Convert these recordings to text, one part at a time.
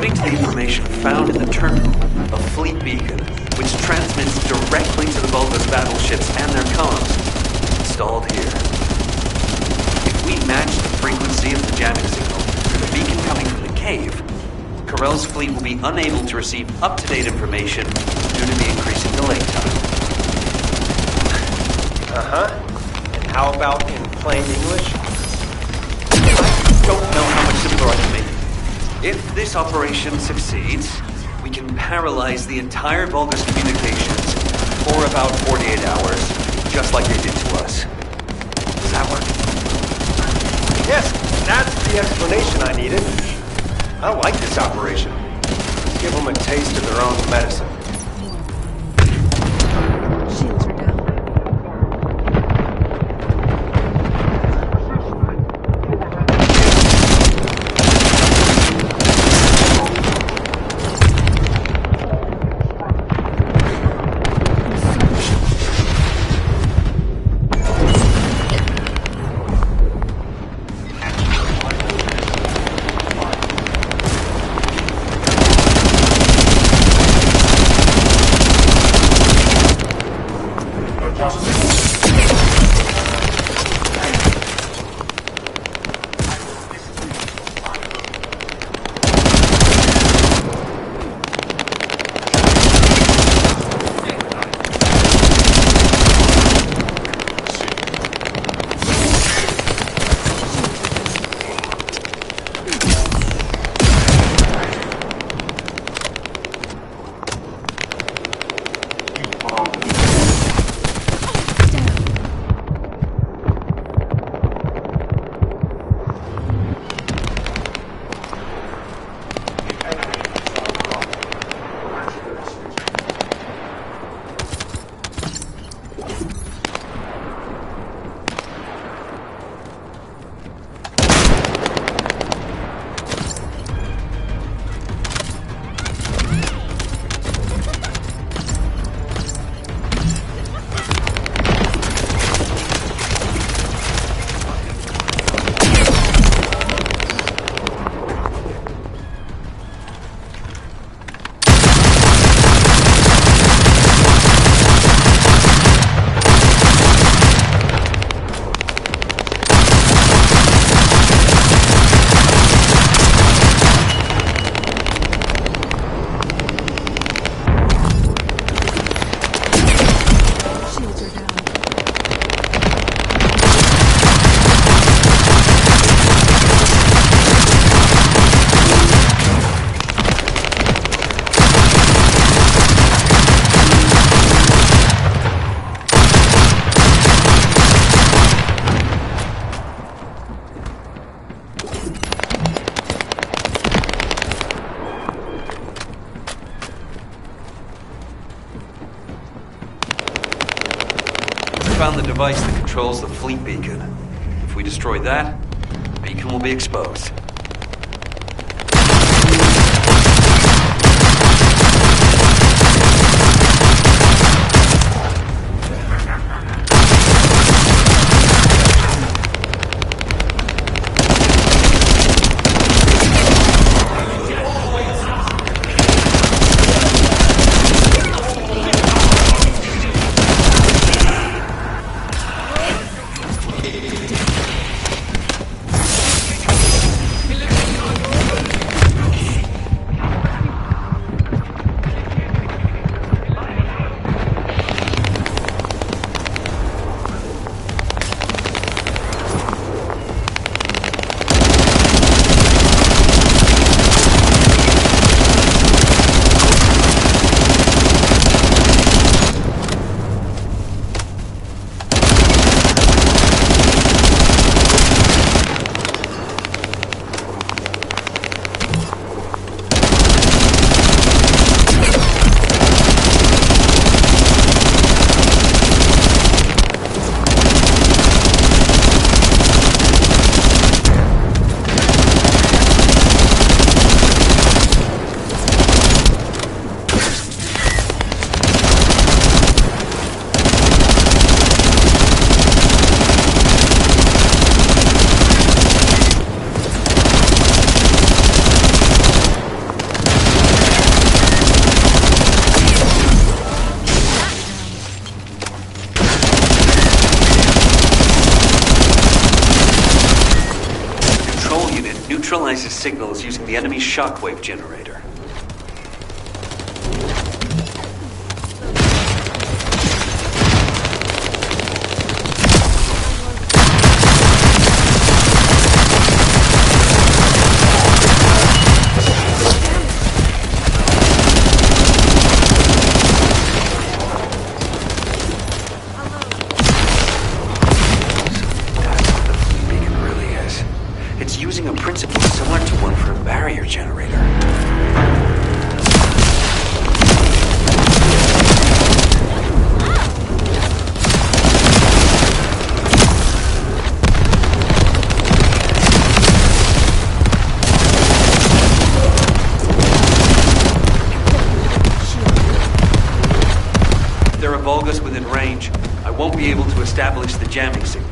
According to the information found in the terminal, a fleet beacon, which transmits directly to the Vulgus battleships and their comms, is installed here. If we match the frequency of the jamming signal to the beacon coming from the cave, Corell's fleet will be unable to receive up-to-date information due to the increasing delay time. Uh-huh. And how about in plain English? I don't know how much simpler I can make it. If this operation succeeds, we can paralyze the entire Vulgus communications for about 48 hours, just like they did to us. Does that work? Yes, that's the explanation I needed. I like this operation. Give them a taste of their own medicine. Shields are down. Found the device that controls the fleet beacon. If we destroy that, the beacon will be exposed. neutralize his signals using the enemy's shockwave generator. Within range, I won't be able to establish the jamming signal.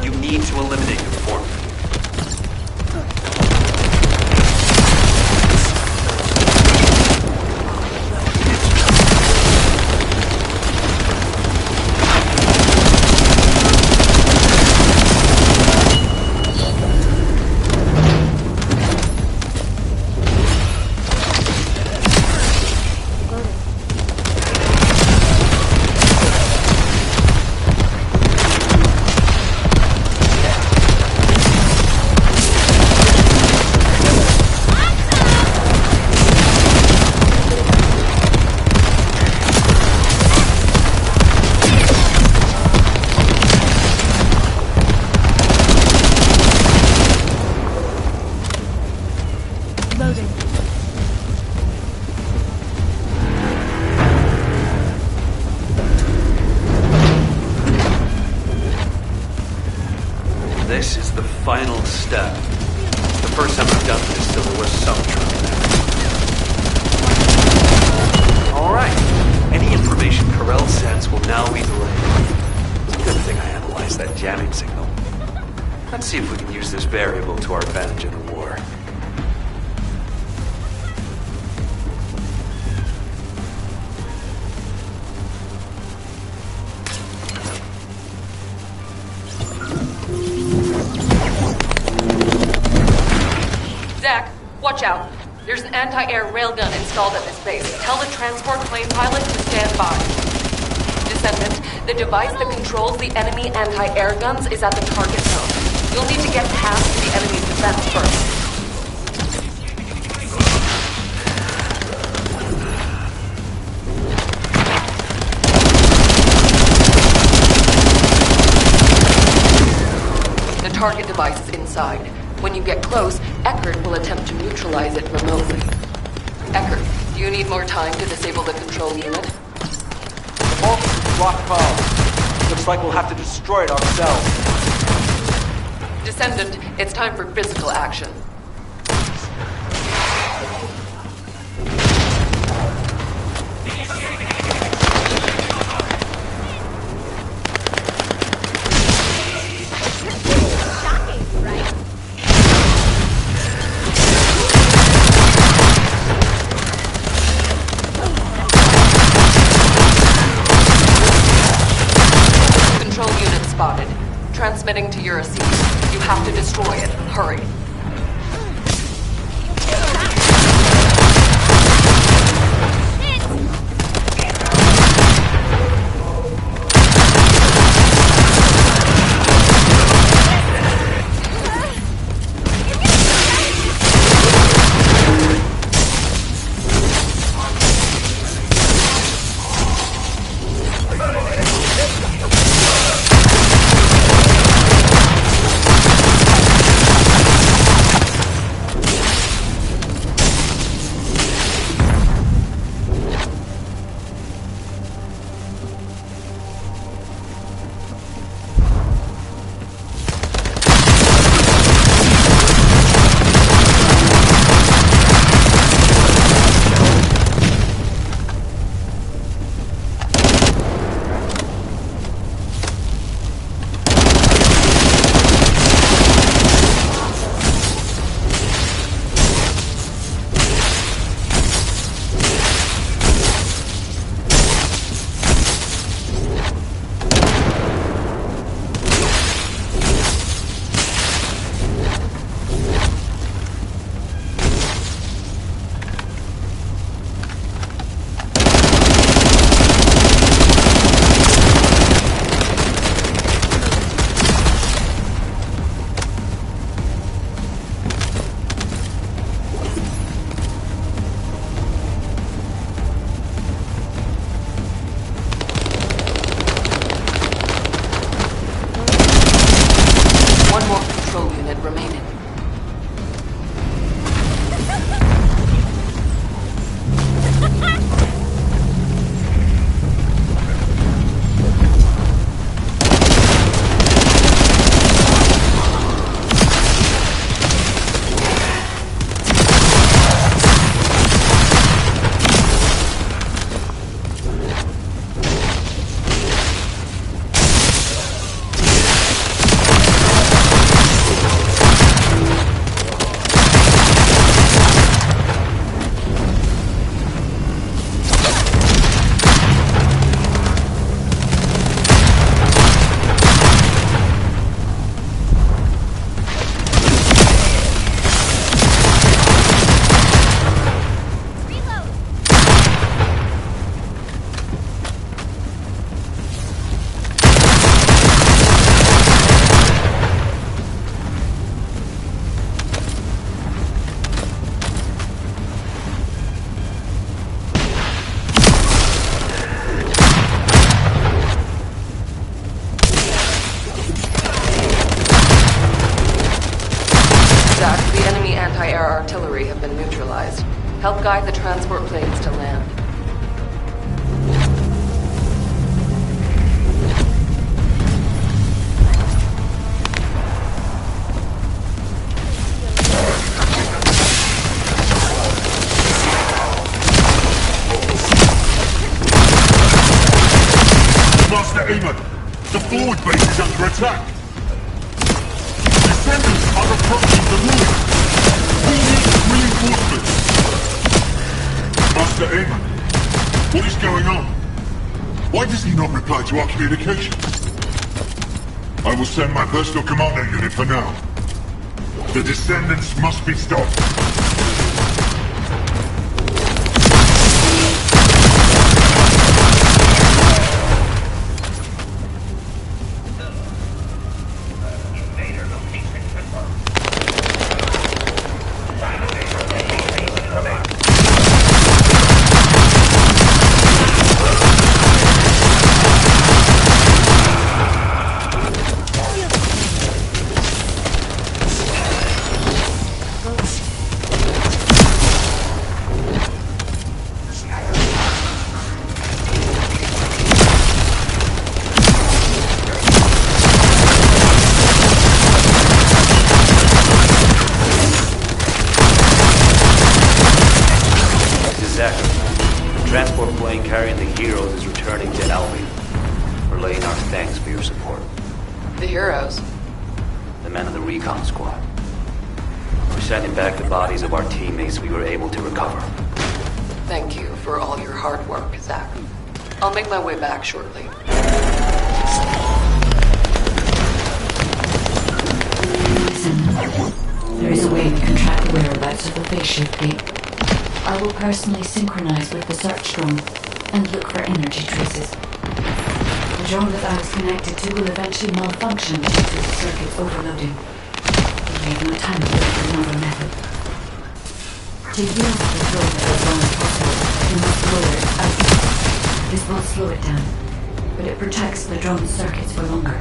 You need to eliminate them for me. This is the final step. The first time I've done this, so there was some trouble there. Alright. Any information Corell sends will now be delayed. Good thing I analyzed that jamming signal. Let's see if we can use this variable to our advantage in the war. Watch out. There's an anti-air railgun installed at this base. Tell the transport plane pilot to stand by. Descendant, the device that controls the enemy anti-air guns is at the target zone. You'll need to get past the enemy's defense first. The target device is inside. When you get close, Eckert will attempt to neutralize it remotely. Eckert, do you need more time to disable the control unit? Rock power. Looks like we'll have to destroy it ourselves. Descendant, it's time for physical action. Transmitting to your receiver. You have to destroy it. Hurry. artillery have been neutralized. Help guide the transport planes to land. Master Aemon, the forward base is under attack. Descendants are approaching the ruins. We need reinforcements. Master Aemon, what is going on? Why does he not reply to our communications? I will send my personal commander unit for now. The Descendants must be stopped. Transport plane carrying the heroes is returning to Albion. Relaying our thanks for your support. The heroes? The men of the recon squad. We're sending back the bodies of our teammates we were able to recover. Thank you for all your hard work, Zach. I'll make my way back shortly. Listen, there is a way we can track the whereabouts of the spaceship fleet. I will personally synchronize with the search drone and look for energy traces. The drone that I was connected to will eventually malfunction due to the circuit overloading. We have no time to look for another method. To use the drone as long as possible, we must lower its output. This will slow it down, but it protects the drone's circuits for longer.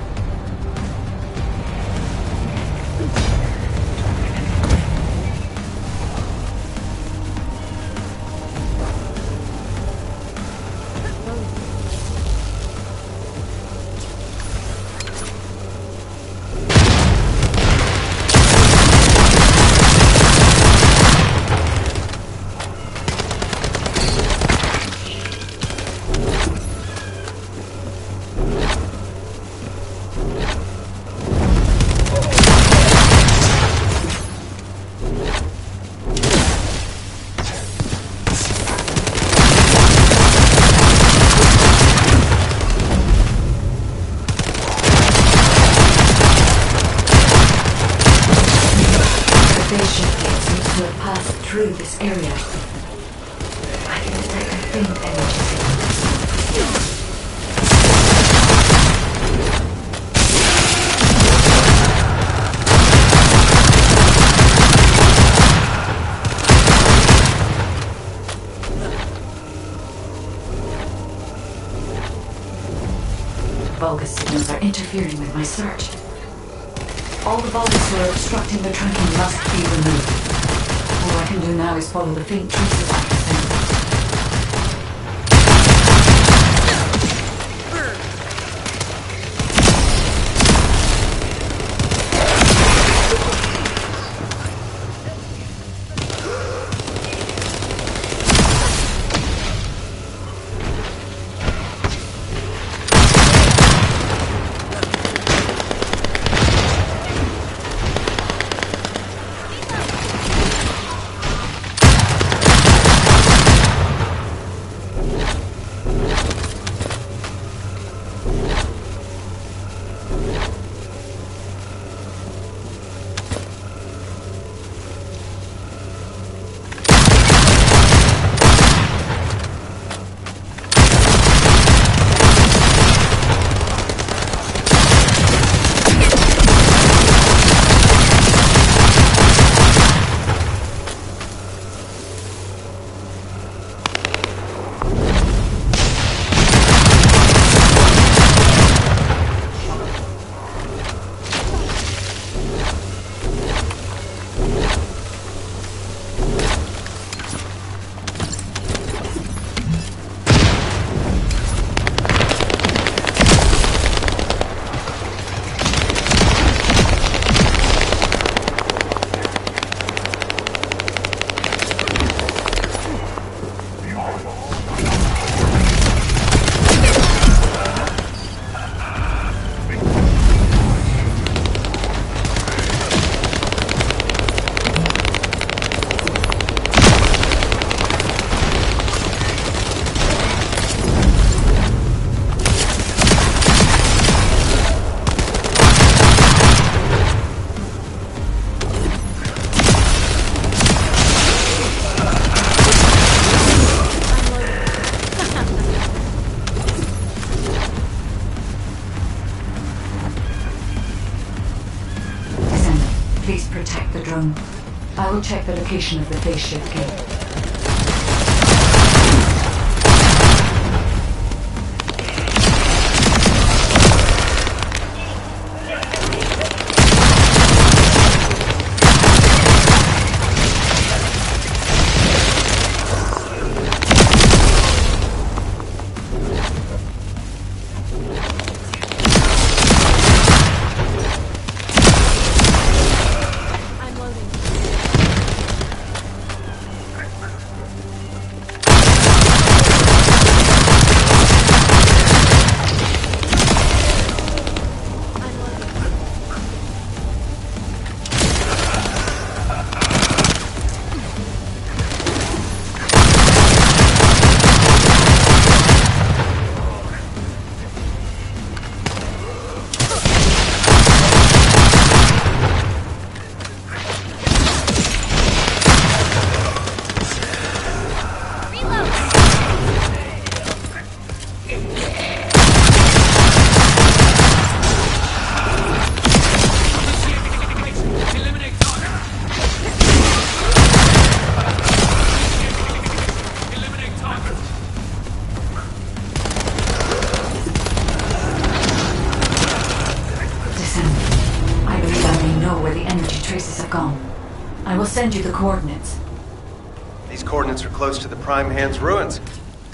Through this area, I can detect a faint energy signal. Vulgus signals are interfering with my search. All the Vulgus who are obstructing the tracking must be removed. All I can do now is follow the faint traces I can send. Please protect the drone. I will check the location of the phase shift gate. Send you the coordinates. These coordinates are close to the Prime Hand's ruins.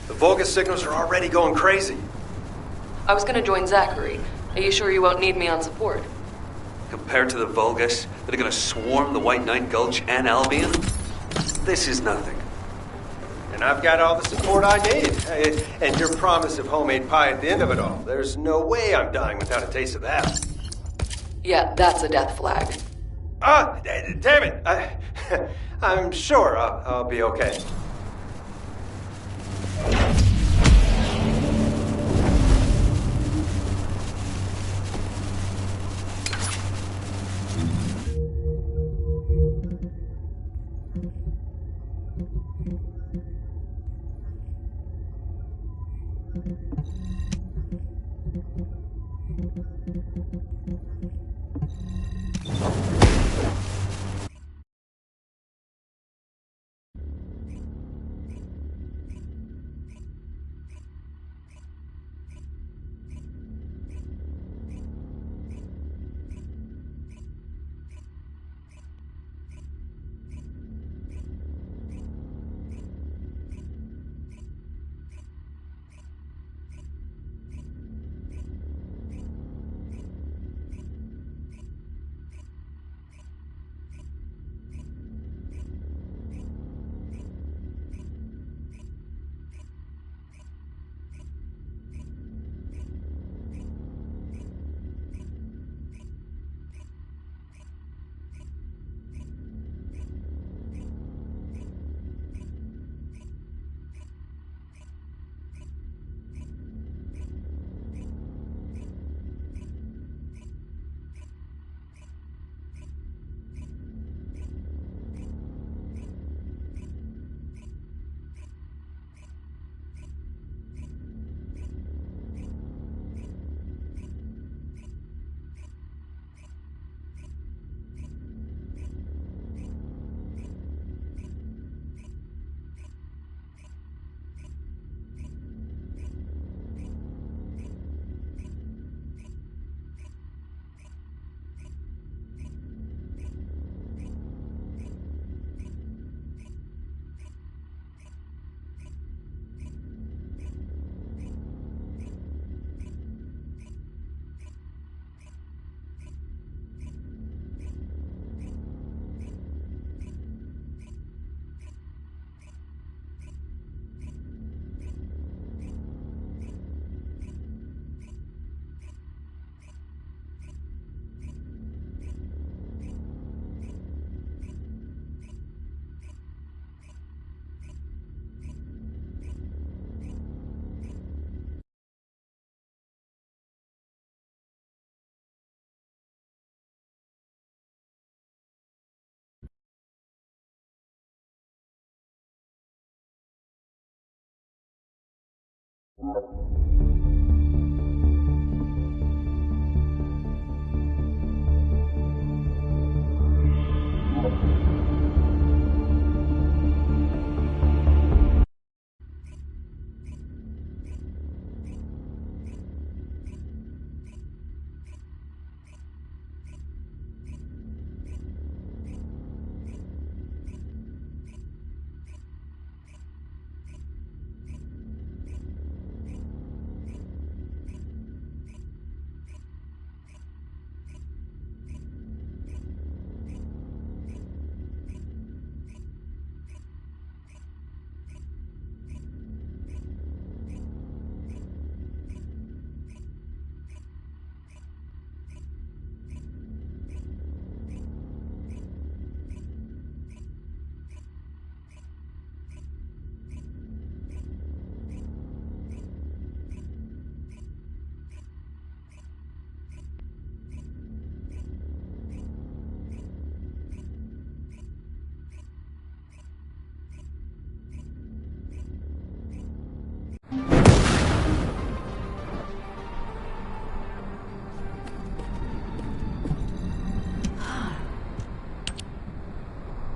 The Volga signals are already going crazy. I was gonna join Zachary. Are you sure you won't need me on support? Compared to the Vulgus that are gonna swarm the White Knight Gulch and Albion, this is nothing. And I've got all the support I need. And your promise of homemade pie at the end of it all. There's no way I'm dying without a taste of that. Yeah, that's a death flag. Damn it! I'm sure I'll be okay.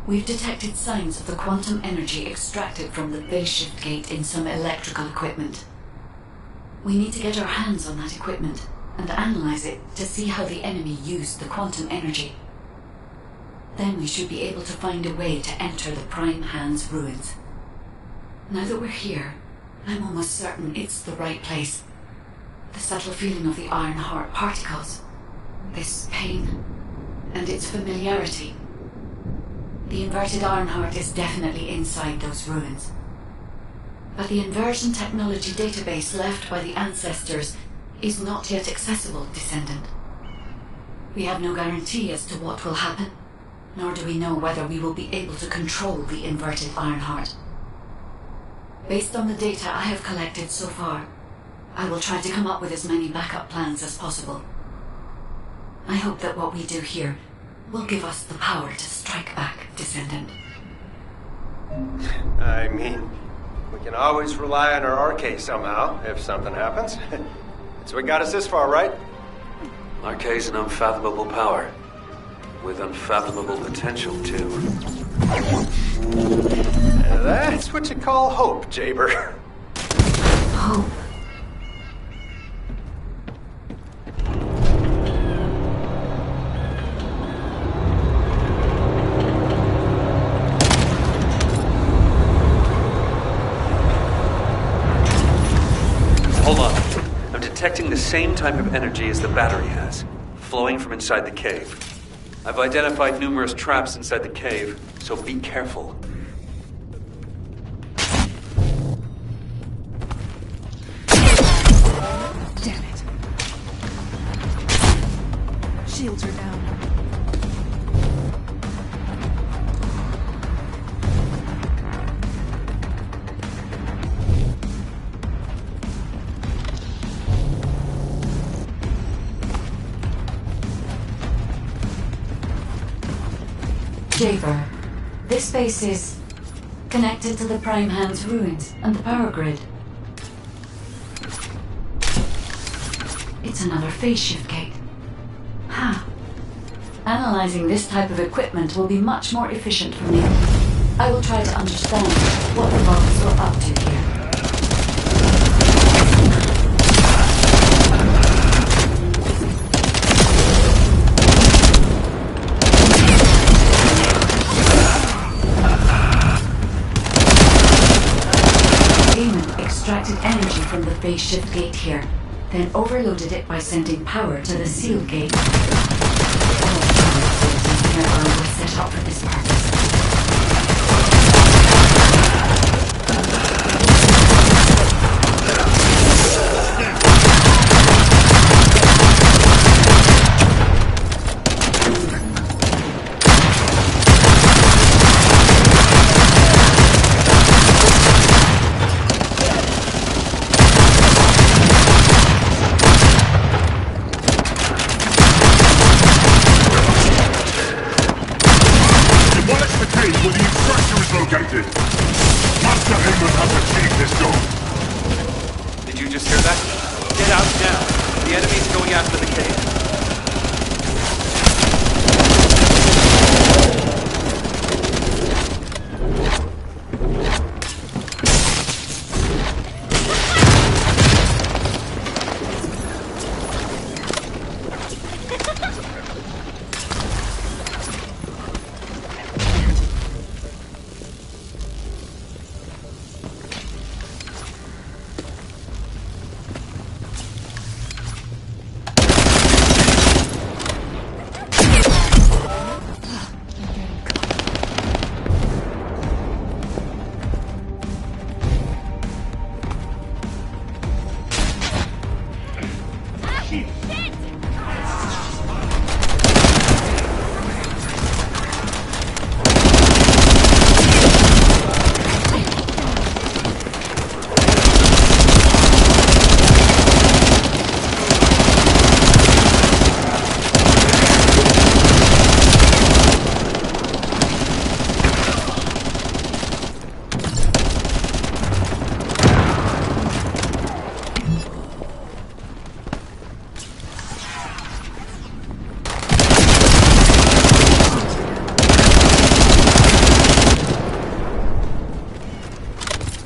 We've detected signs of the quantum energy extracted from the phase shift gate in some electrical equipment. We need to get our hands on that equipment and analyze it to see how the enemy used the quantum energy. Then we should be able to find a way to enter the Prime Hand's ruins. Now that we're here, I'm almost certain it's the right place. The subtle feeling of the Iron Heart particles, this pain, and its familiarity. The inverted Iron Heart is definitely inside those ruins. But the inversion technology database left by the ancestors is not yet accessible, Descendant. We have no guarantee as to what will happen, nor do we know whether we will be able to control the inverted Iron Heart. Based on the data I have collected so far, I will try to come up with as many backup plans as possible. I hope that what we do here will give us the power to strike back, Descendant. I mean, we can always rely on our RK somehow, if something happens. So we got us this far, right? Arcade's an unfathomable power. With unfathomable potential, too. That's what you call hope, Juiper. Hope. Hold on. I'm detecting the same type of energy as the battery has, flowing from inside the cave. I've identified numerous traps inside the cave, so be careful. Damn it. Shields are down. Juiper, this space is connected to the Prime Hand's ruins and the power grid. It's another phase shift gate. Huh. Analyzing this type of equipment will be much more efficient for me. I will try to understand what the Vulcans were up to here. Extracted energy from the phase shift gate here, then overloaded it by sending power to the seal gate. All facilities nearby were set up for this purpose.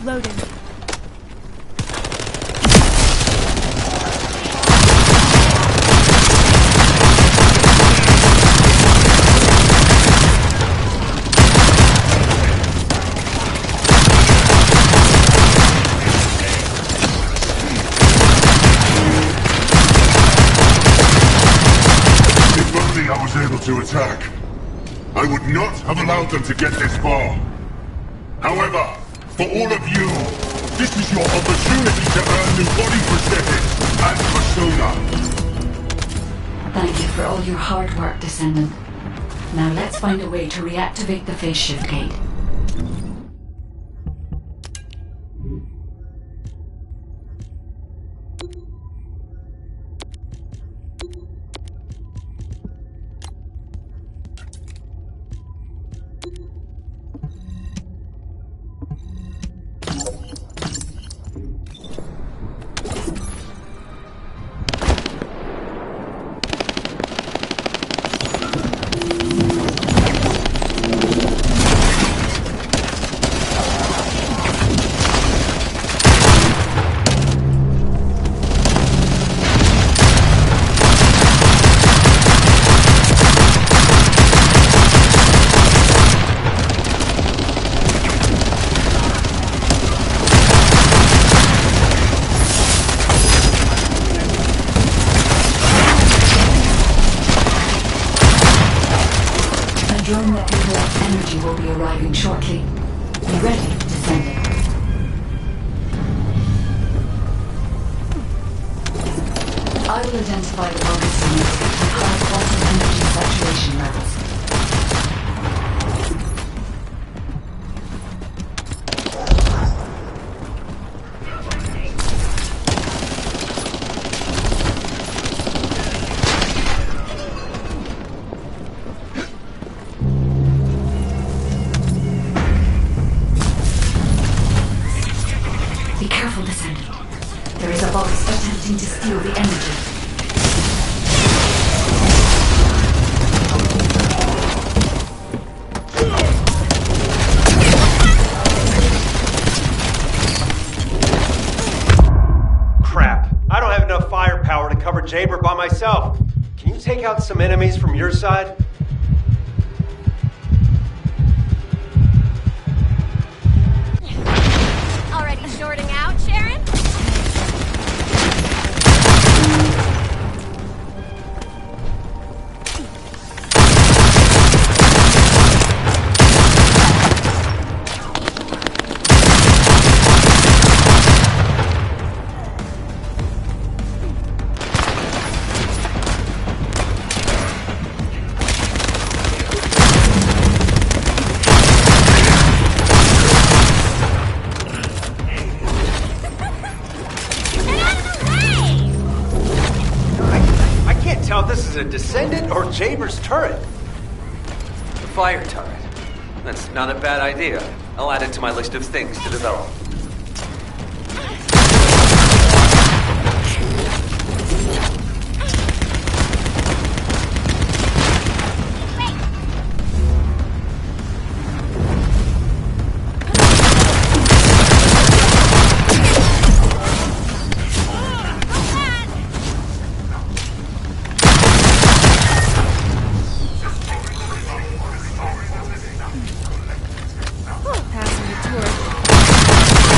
Loading. If only I was able to attack. I would not have allowed them to get this far. However, for all of you, this is your opportunity to earn new body prosthetics and persona. Thank you for all your hard work, Descendant. Now let's find a way to reactivate the phase shift gate. Drone that can collect energy will be arriving shortly. Be ready, Descendant. I will identify the focus units with high quantum energy saturation levels. Be careful, Descendant. There is a box attempting to steal the energy. Crap. I don't have enough firepower to cover Juiper by myself. Can you take out some enemies from your side? Already shorting out, Sharon? I can't tell if this is a Descendant or Juiper's turret. The fire turret. That's not a bad idea. I'll add it to my list of things to develop. Passing the tour.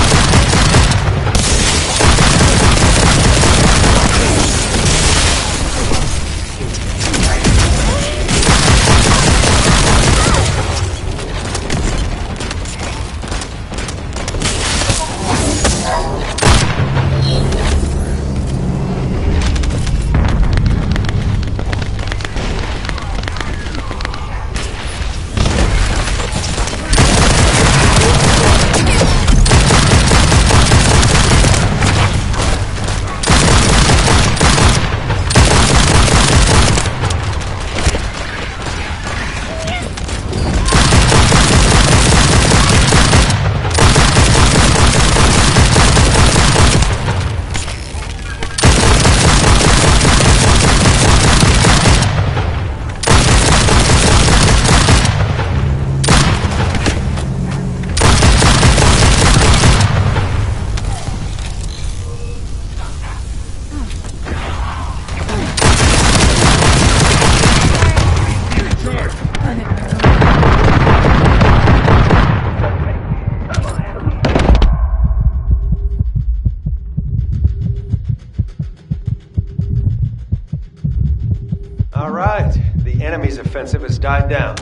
enemy's offensive has died down.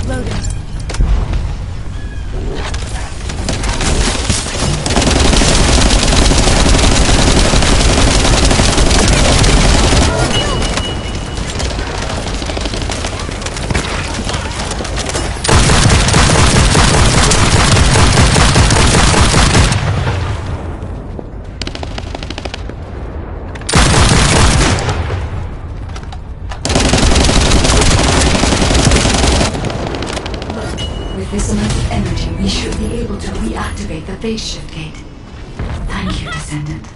Loading. This amount of energy, we should be able to reactivate the phase shift gate. Thank you, Descendant.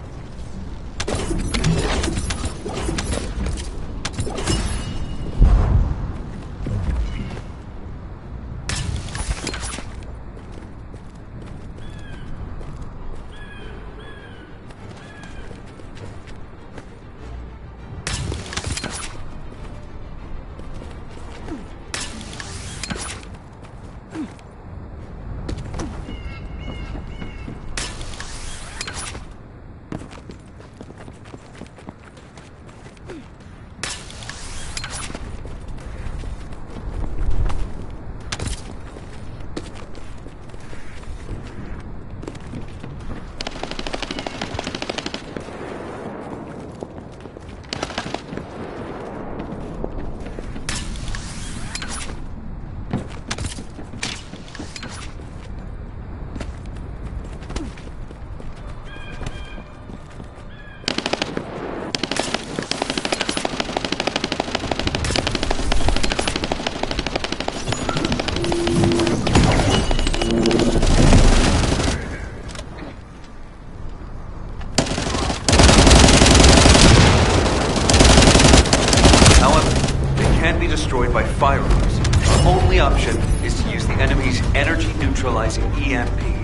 By firearms. The only option is to use the enemy's energy-neutralizing EMPs.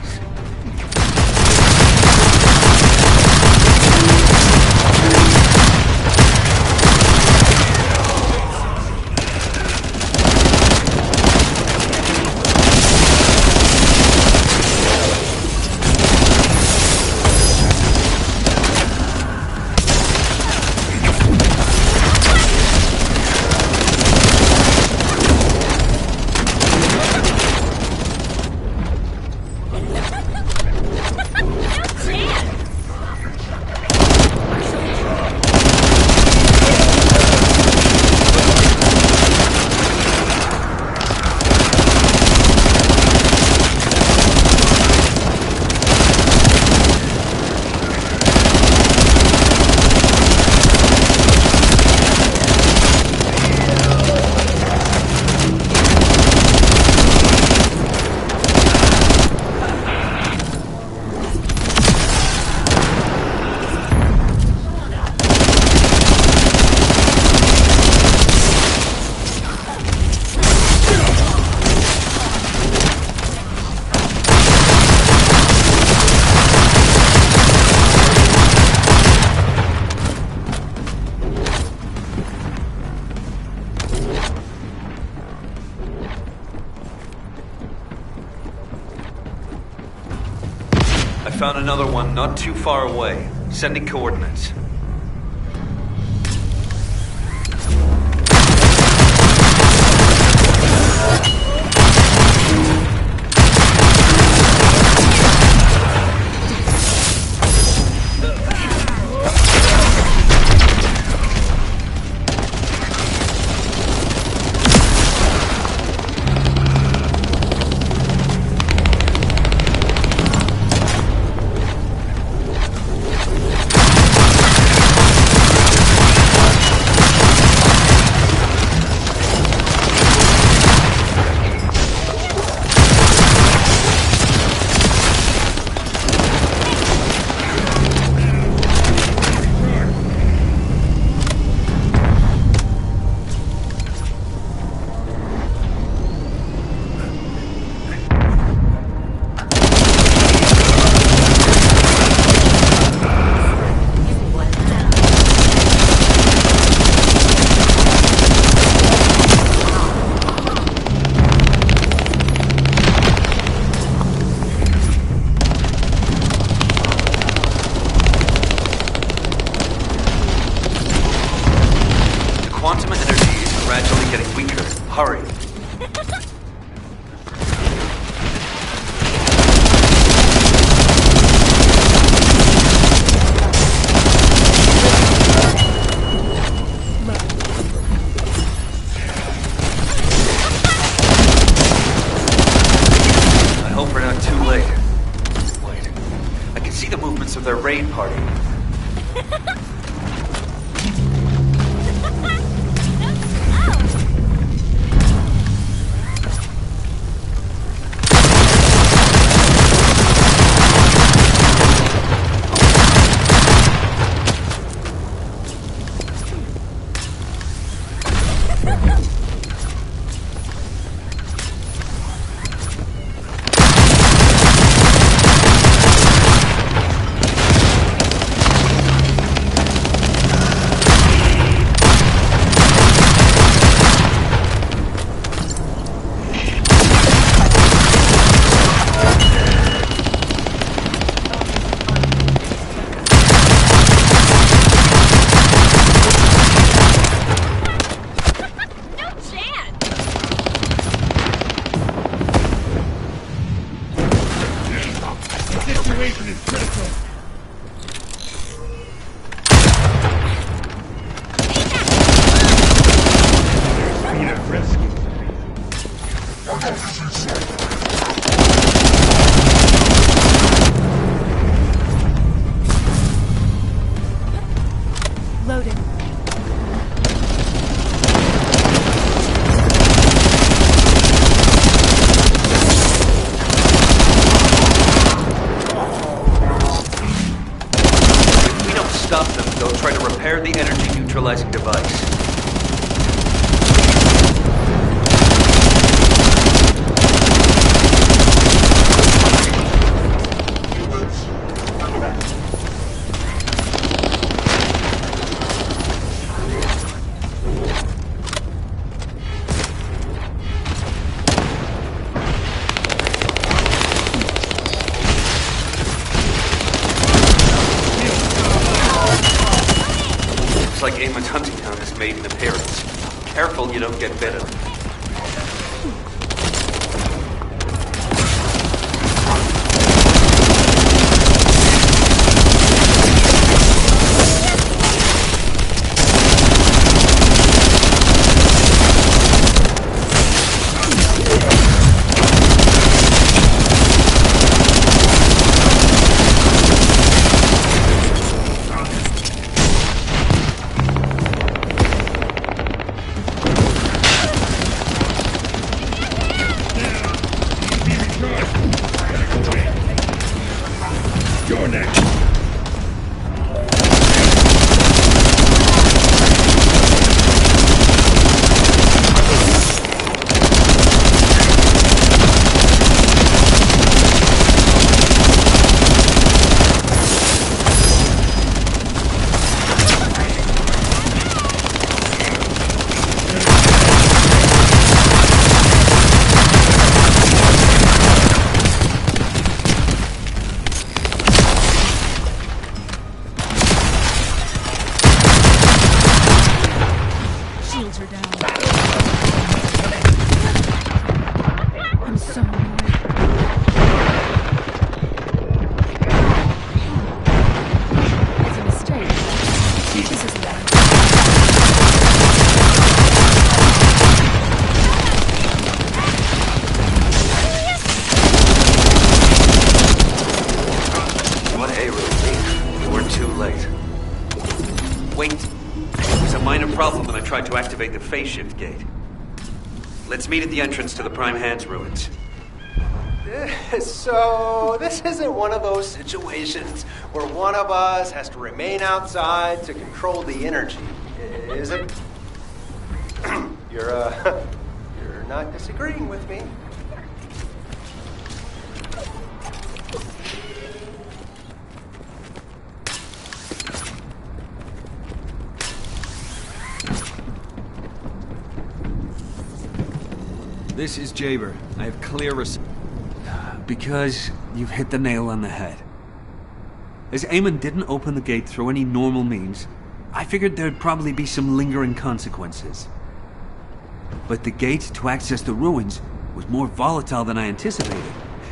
Found another one not too far away. Sending coordinates. Hurry. I hope we're not too late. Wait, I can see the movements of their raid party. The energy neutralizing device. Like Amon's hunting hound has made an appearance. Careful you don't get bitten. Tried to activate the phase shift gate. Let's meet at the entrance to the Prime Hands ruins. So, this isn't one of those situations where one of us has to remain outside to control the energy, is it? You're not disagreeing with me. This is Juiper. I have clear because you've hit the nail on the head. As Amon didn't open the gate through any normal means, I figured there'd probably be some lingering consequences. But the gate to access the ruins was more volatile than I anticipated.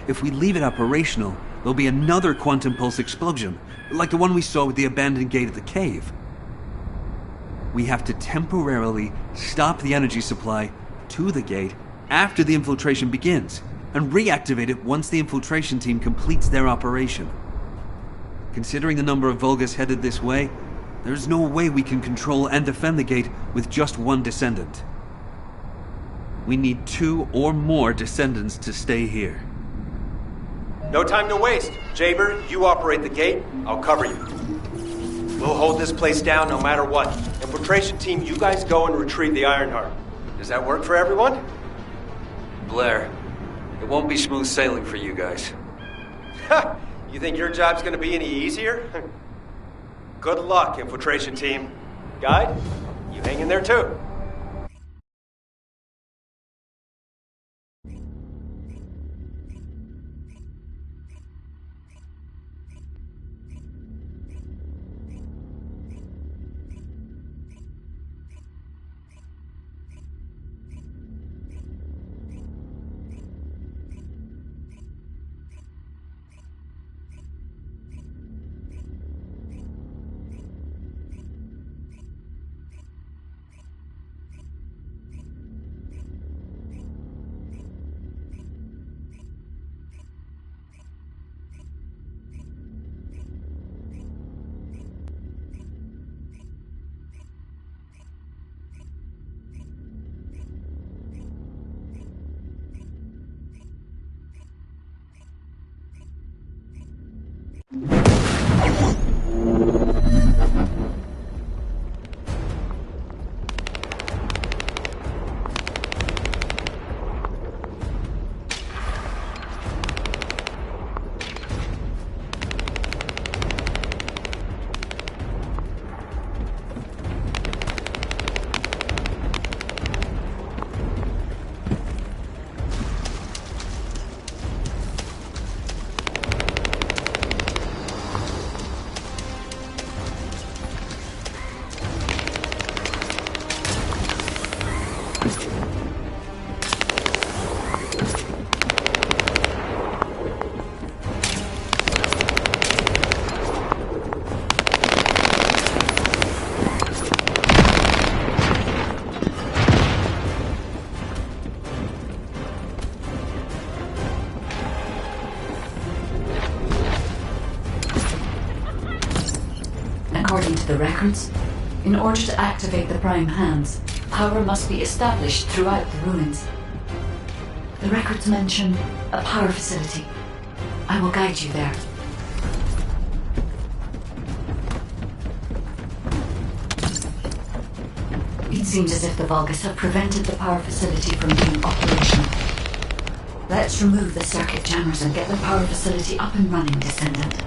If we leave it operational, there'll be another quantum pulse explosion, like the one we saw with the abandoned gate at the cave. We have to temporarily stop the energy supply to the gate after the infiltration begins, and reactivate it once the infiltration team completes their operation. Considering the number of Vulgus headed this way, there's no way we can control and defend the gate with just one Descendant. We need 2 or more Descendants to stay here. No time to waste. Jaber, you operate the gate, I'll cover you. We'll hold this place down no matter what. Infiltration team, you guys go and retrieve the Ironheart. Does that work for everyone? Blair, it won't be smooth sailing for you guys. Ha! You think your job's gonna be any easier? Good luck, Infiltration team. Guide, you hang in there too. According to the records, in order to activate the Prime Hands, power must be established throughout the ruins. The records mention a power facility. I will guide you there. It seems as if the Vulgus have prevented the power facility from being operational. Let's remove the circuit jammers and get the power facility up and running, Descendant.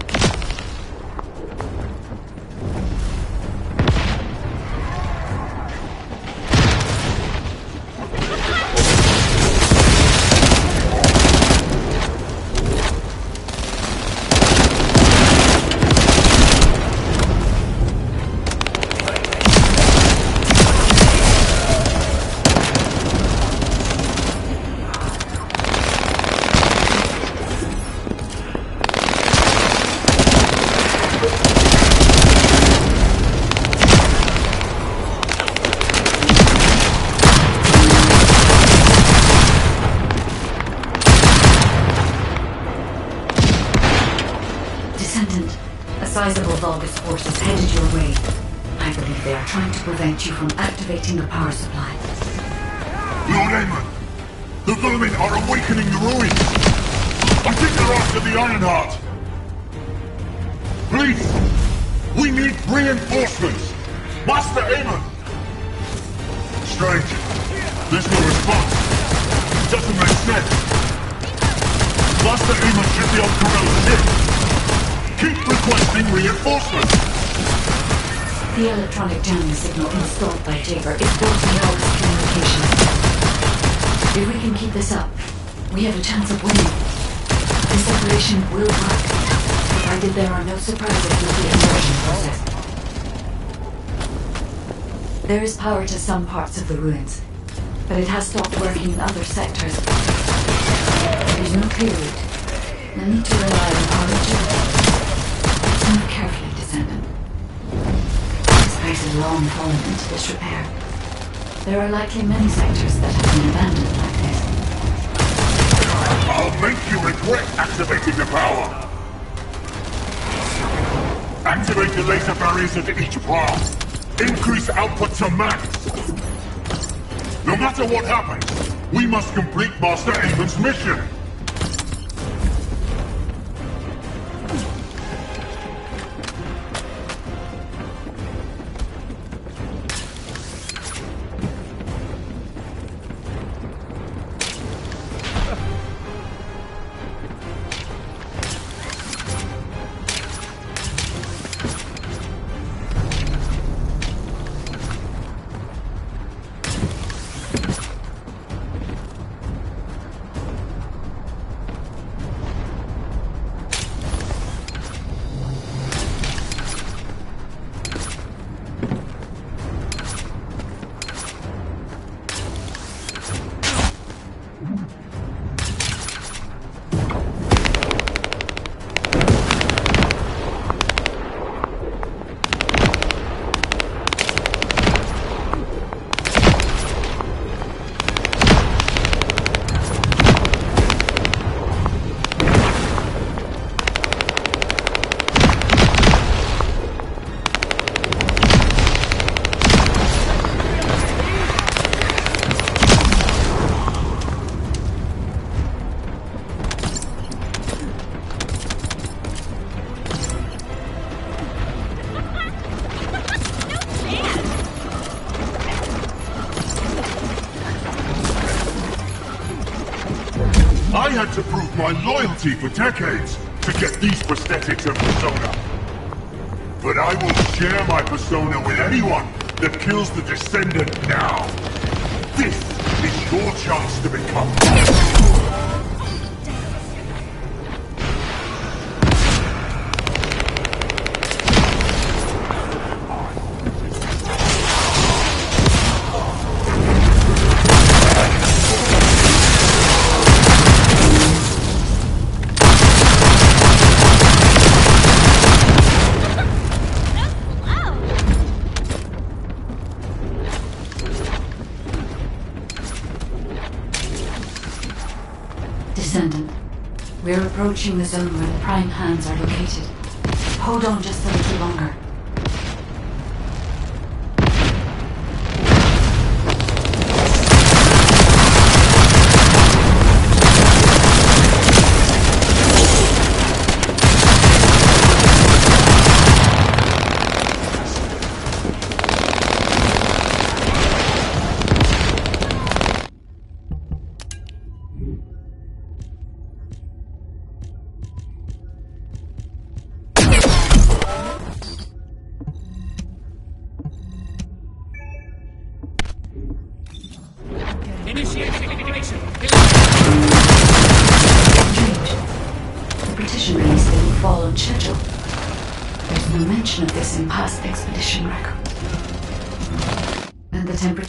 Sizable Vulgus forces headed your way. I believe they are trying to prevent you from activating the power supply. Lord Aemon, the vermin are awakening the ruins. I think they're after the Ironheart. Please, we need reinforcements. Master Aemon. Strange. There's no response. Doesn't make sense. Master Aemon should be on Corell's ship. Keep requesting reinforcements! The electronic jamming signal installed by Jaber is blocking Vulgus communications. If we can keep this up, we have a chance of winning. This operation will work, provided there are no surprises with the immersion process. There is power to some parts of the ruins. but it has stopped working in other sectors. There's no clear route. We'll need to rely on our agility. Move carefully, Descendant. This place has long fallen into disrepair. There are likely many sectors that have been abandoned like this. I'll make you regret activating the power! Activate the laser barriers at each path. Increase output to max. No matter what happens, we must complete Master Amon's mission. I had to prove my loyalty for decades to get these prosthetics and persona. But I will share my persona with anyone that kills the Descendant now. This is your chance to become Descendant, we're approaching the zone where the prime hands are located. Hold on just a little longer.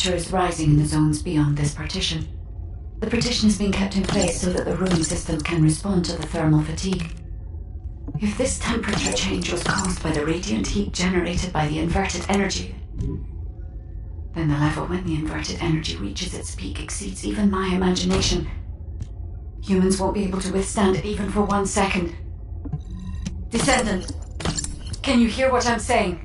Is rising in the zones beyond this partition. The partition is being kept in place so that the room system can respond to the thermal fatigue. If this temperature change was caused by the radiant heat generated by the inverted energy, then the level when the inverted energy reaches its peak exceeds even my imagination. Humans won't be able to withstand it even for 1 second. Descendant, can you hear what I'm saying?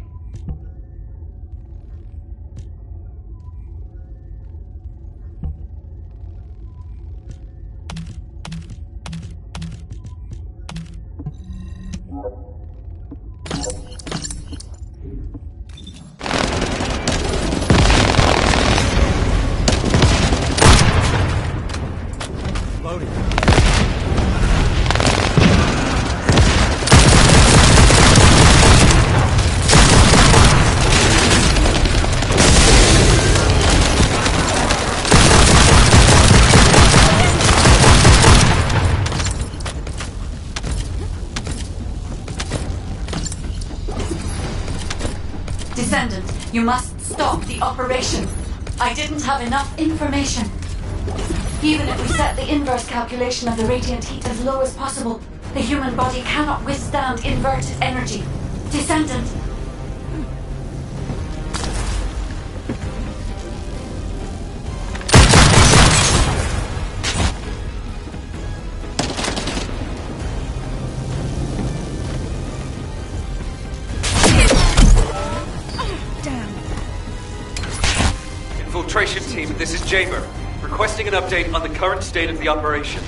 Descendant, you must stop the operation. I didn't have enough information. Even if we set the inverse calculation of the radiant heat as low as possible, the human body cannot withstand inverted energy. Descendant. Infiltration team, this is Juiper, requesting an update on the current state of the operation.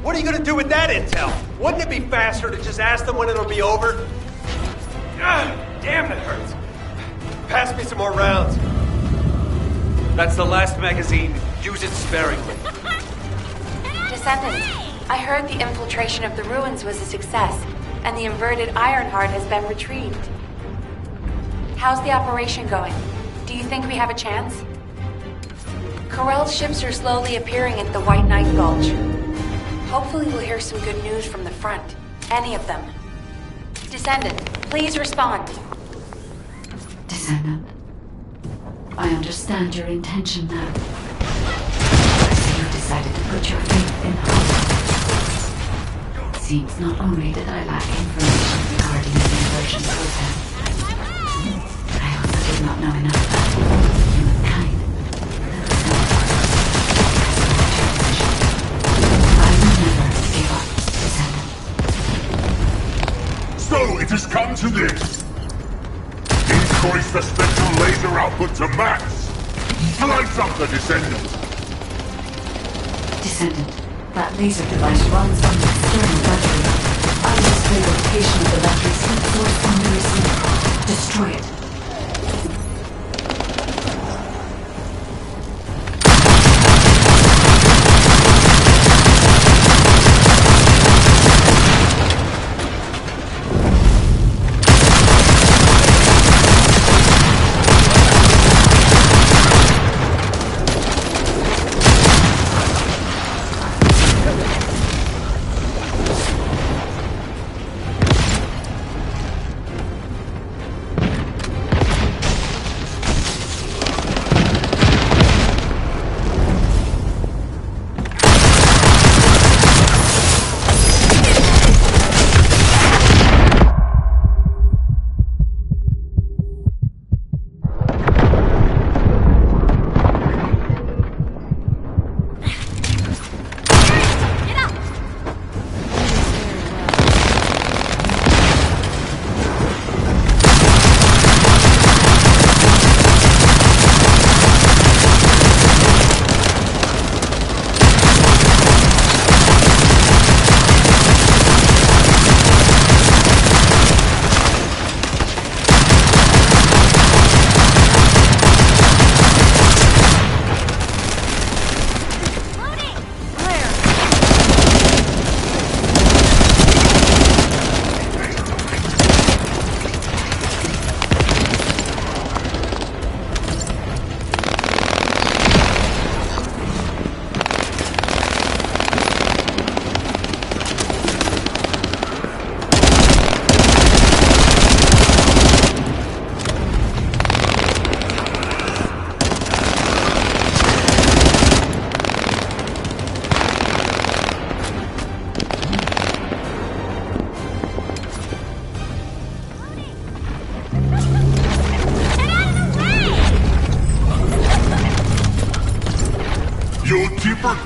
What are you gonna do with that intel? Wouldn't it be faster to just ask them when it'll be over? God damn, that hurts. Pass me some more rounds. That's the last magazine. Use it sparingly. Descendant, I heard the infiltration of the ruins was a success, and the inverted Ironheart has been retrieved. How's the operation going? Do you think we have a chance? Corell's ships are slowly appearing at the White Knight Gulch. Hopefully we'll hear some good news from the front. Any of them. Descendant, please respond. Descendant, I understand your intention now. I see you've decided to put your faith in hope. It seems not only did I lack information regarding the inversion process, I also did not know enough about humankind. I will never give up, Descendant. So it has come to this. Increase the spectral laser output to max. Slice up the Descendant. Descendant, that laser device runs on an external battery. I will display the location of the battery's heat source on the receiver. Destroy it.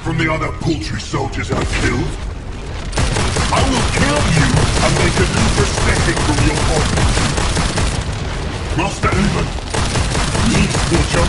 From the other poultry soldiers I killed. I will kill you and make a new prosthetic from your body. Master Albion, need Spulcher.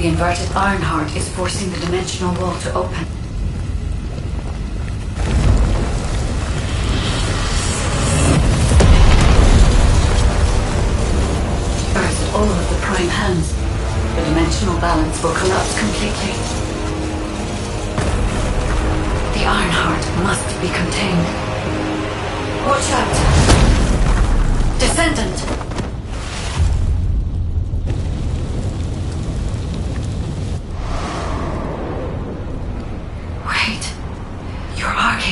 The inverted Ironheart is forcing the dimensional wall to open. Burst all of the prime hands. The dimensional balance will collapse completely. The Ironheart must be contained. Watch out! Descendant!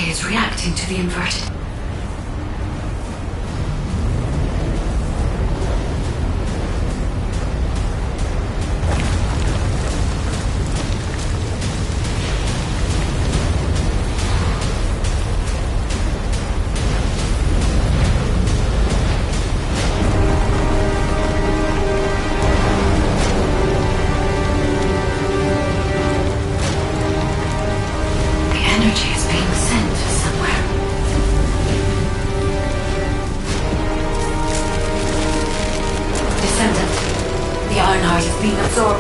Is reacting to the inverted.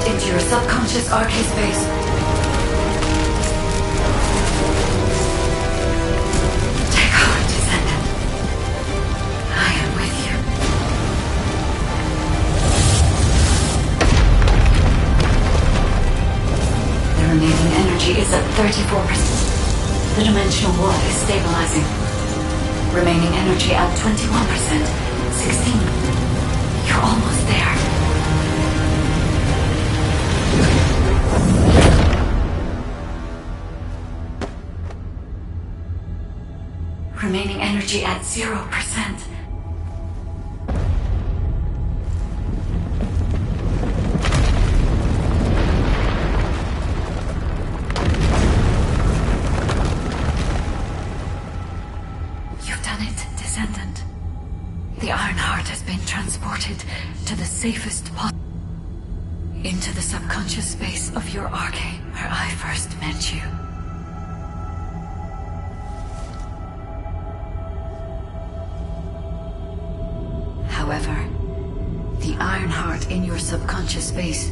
Into your subconscious arcade space. Take heart, Descendant. I am with you. The remaining energy is at 34%. The dimensional wall is stabilizing. Remaining energy at 21%. 16. You're almost there. Remaining energy at 0%. You've done it, Descendant. The Ironheart has been transported to the safest possible. Into the subconscious space of your arcade where I first met you. However, the Ironheart in your subconscious space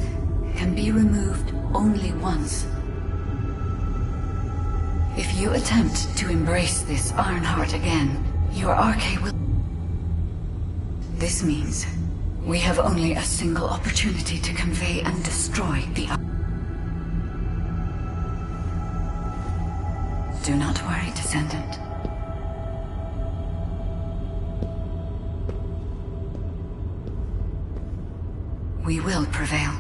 can be removed only once. If you attempt to embrace this Ironheart again, your arcade will... This means we have only a single opportunity to convey and destroy the... Do not worry, Descendant. We will prevail.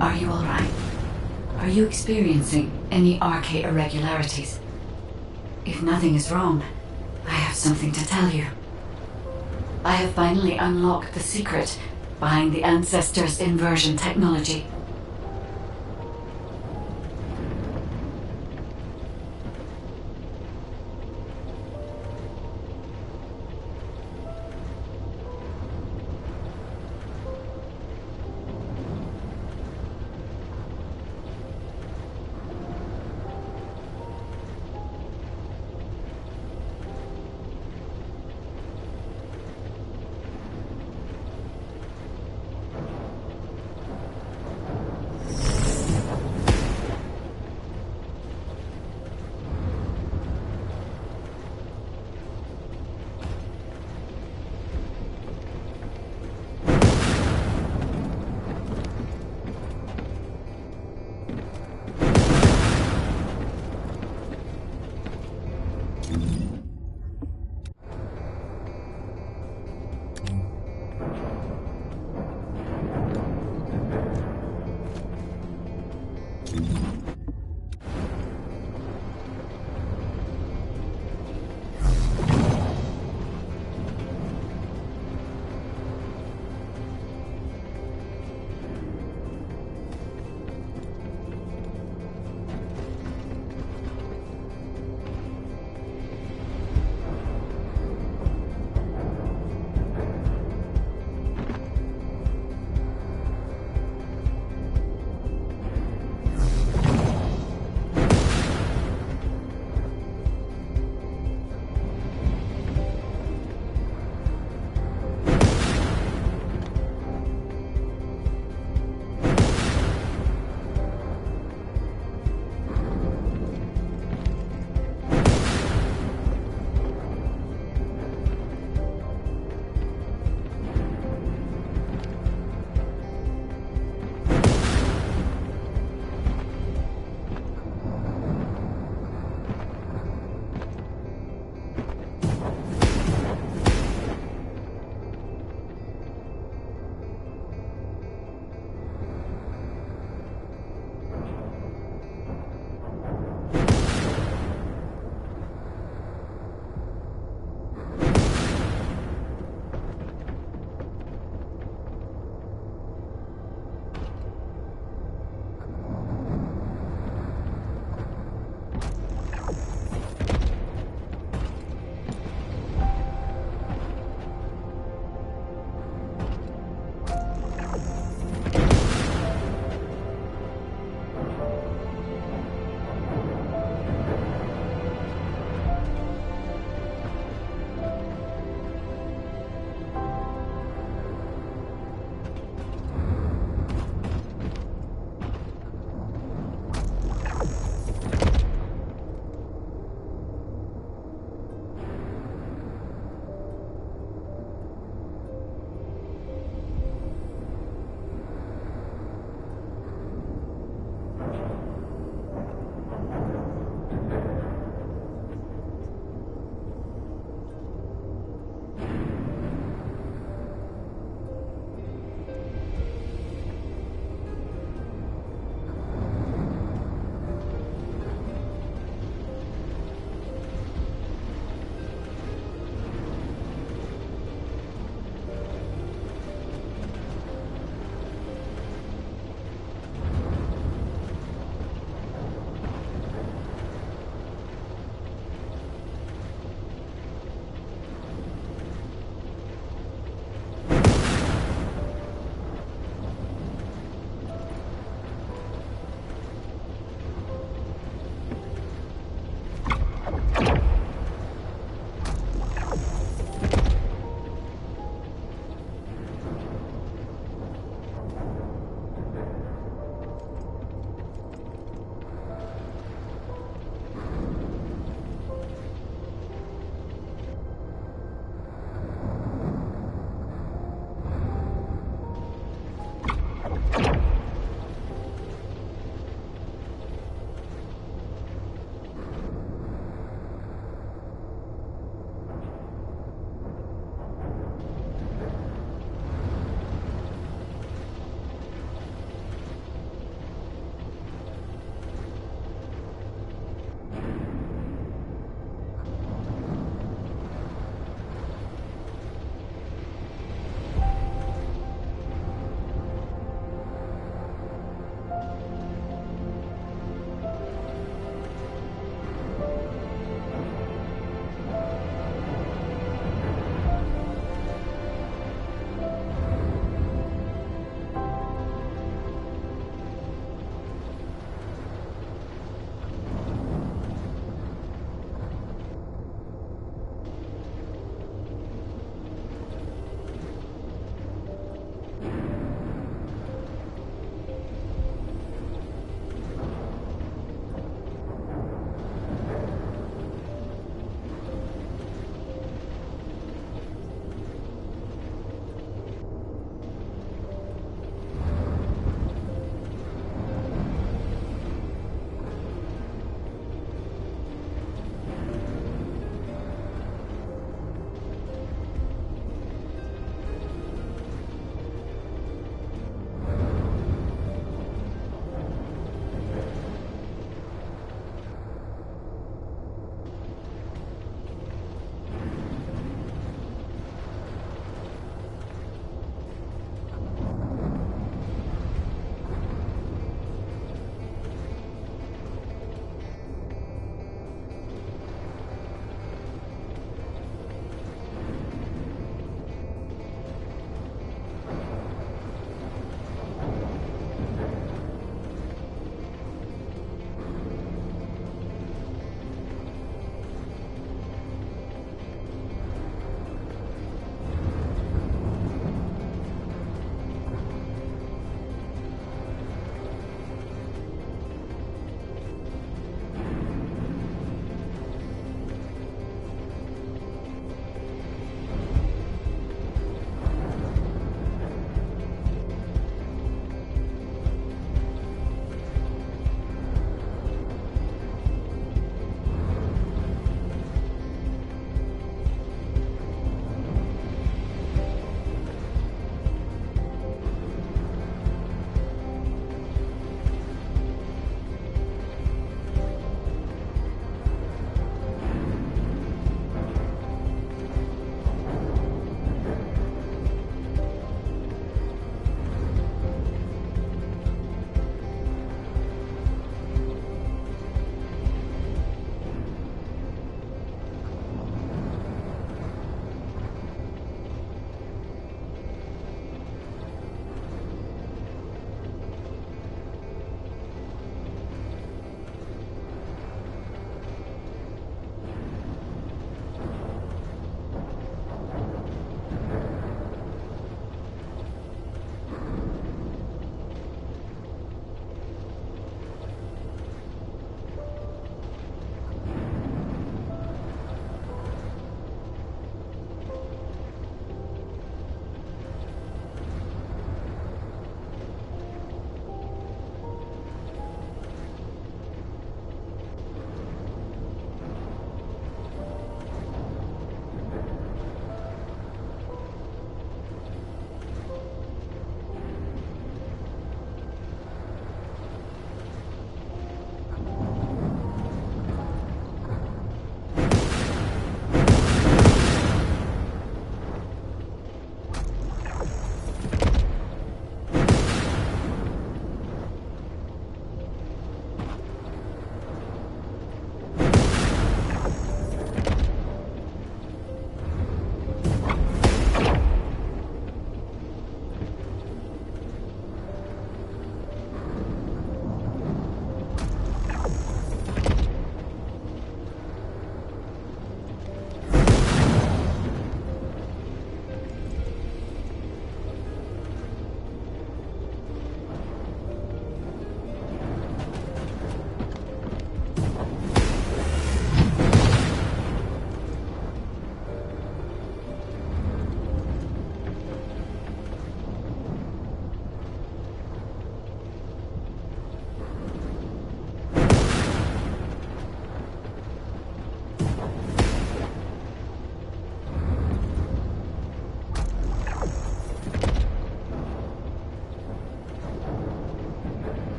Are you alright? Are you experiencing any arcade irregularities? If nothing is wrong, I have something to tell you. I have finally unlocked the secret behind the Ancestors' inversion technology.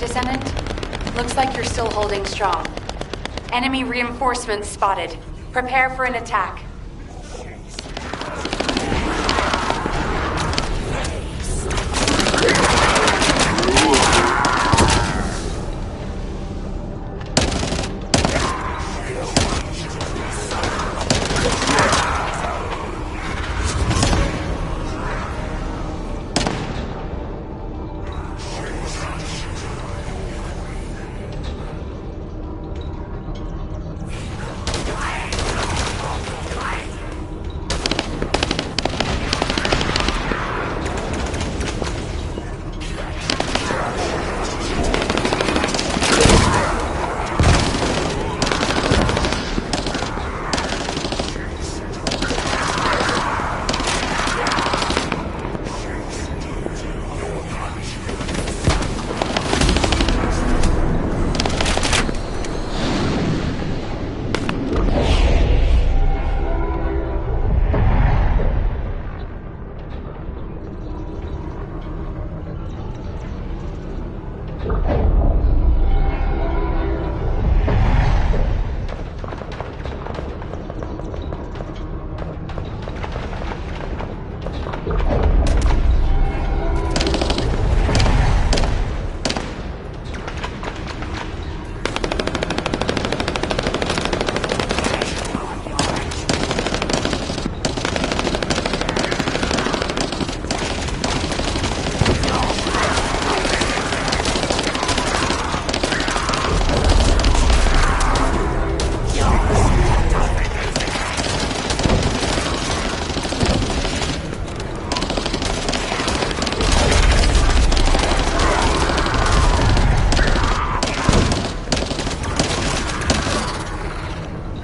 Descendant? Looks like you're still holding strong. Enemy reinforcements spotted. Prepare for an attack.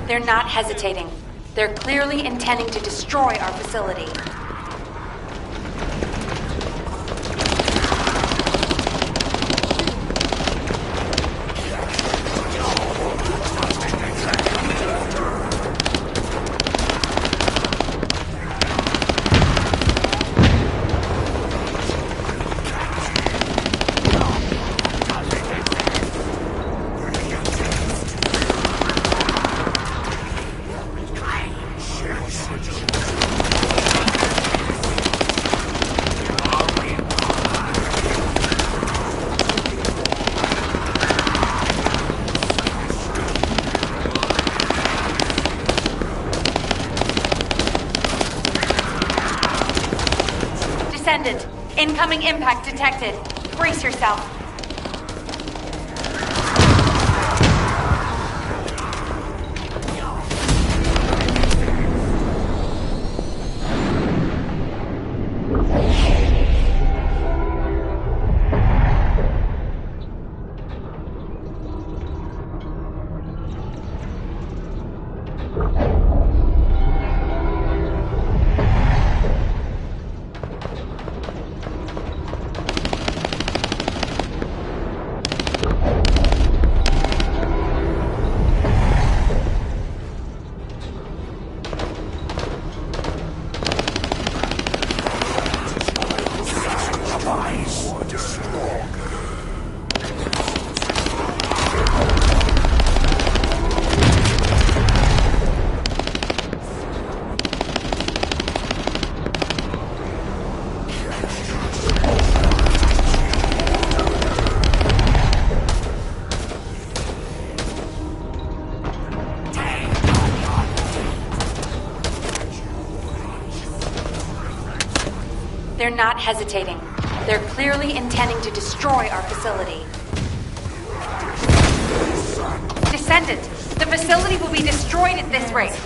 They're not hesitating. They're clearly intending to destroy our facility. Descendant, incoming impact detected. Brace yourself. They're not hesitating. They're clearly intending to destroy our facility. Descendant, the facility will be destroyed at this rate.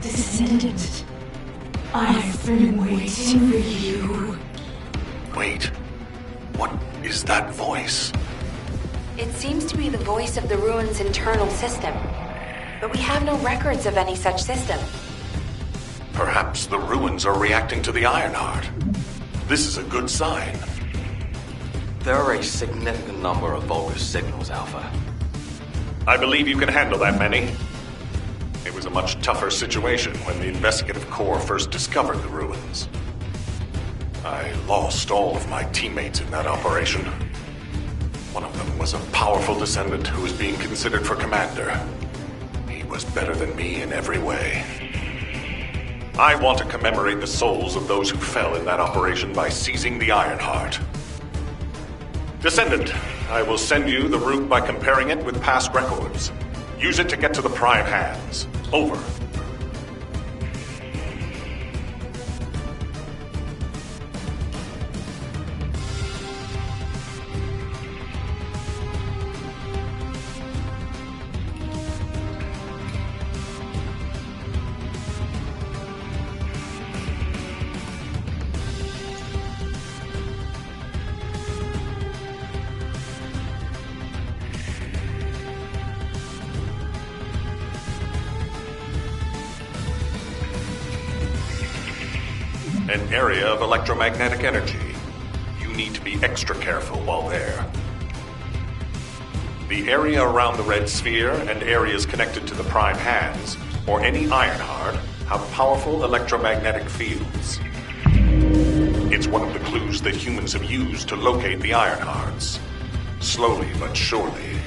Descendant, I've been waiting for you. Wait. What is that voice? It seems to be the voice of the ruin's internal system. But we have no records of any such system. Perhaps the ruins are reacting to the Ironheart. This is a good sign. There are a significant number of bogus signals, Alpha. I believe you can handle that many. It was a much tougher situation when the Investigative Corps first discovered the ruins. I lost all of my teammates in that operation. One of them was a powerful Descendant who was being considered for commander. He was better than me in every way. I want to commemorate the souls of those who fell in that operation by seizing the Ironheart. Descendant, I will send you the route by comparing it with past records. Use it to get to the Prime hands. Over. An area of electromagnetic energy. You need to be extra careful while there. The area around the Red Sphere and areas connected to the Prime Hands, or any Ironheart, have powerful electromagnetic fields. It's one of the clues that humans have used to locate the Ironhearts. Slowly but surely.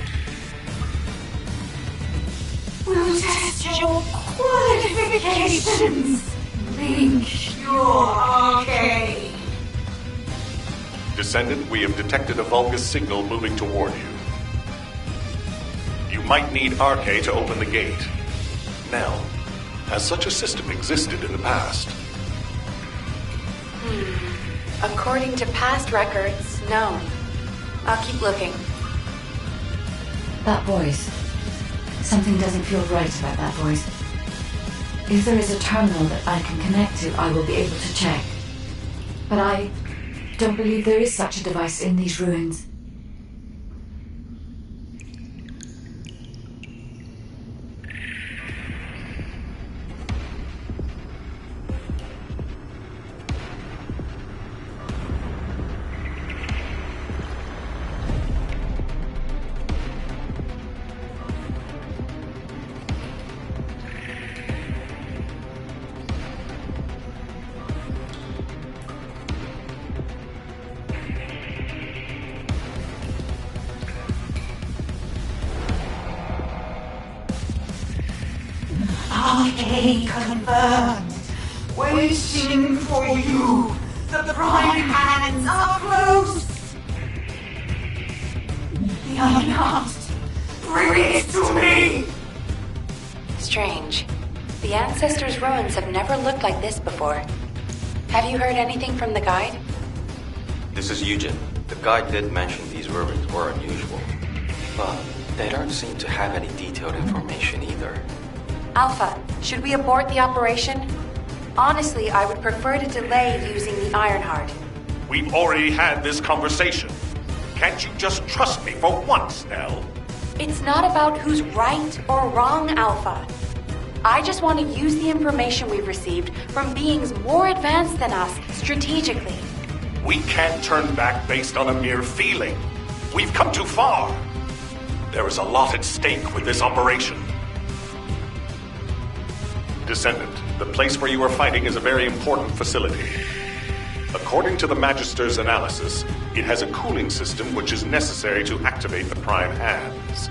We'll test your qualifications. Link your arcade. Descendant, we have detected a Vulgus signal moving toward you. You might need Arche to open the gate. Now, has such a system existed in the past? According to past records, no. I'll keep looking. That voice. Something doesn't feel right about that voice. If there is a terminal that I can connect to, I will be able to check. But I don't believe there is such a device in these ruins. IA confirmed. Waiting for you. The prime hands are close. The Iron Heart. Bring it to me! Strange. The Ancestors' ruins have never looked like this before. Have you heard anything from the guide? This is Eugen. The guide did mention these ruins were unusual, but they don't seem to have any detailed information either. Alpha, should we abort the operation? Honestly, I would prefer to delay using the Ironheart. We've already had this conversation. Can't you just trust me for once, Nell? It's not about who's right or wrong, Alpha. I just want to use the information we've received from beings more advanced than us strategically. We can't turn back based on a mere feeling. We've come too far. There is a lot at stake with this operation. Descendant, the place where you are fighting is a very important facility. According to the Magister's analysis, it has a cooling system which is necessary to activate the Prime Hands.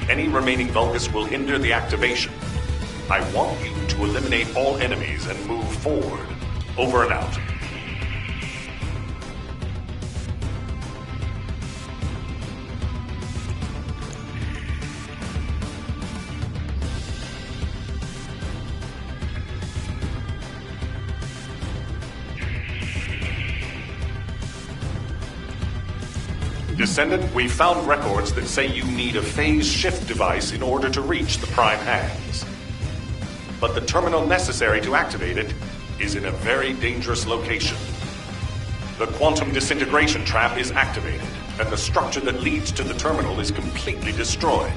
Any remaining Vulgus will hinder the activation. I want you to eliminate all enemies and move forward. Over and out. Descendant, we found records that say you need a phase shift device in order to reach the Prime Hands. But the terminal necessary to activate it is in a very dangerous location. The quantum disintegration trap is activated, and the structure that leads to the terminal is completely destroyed.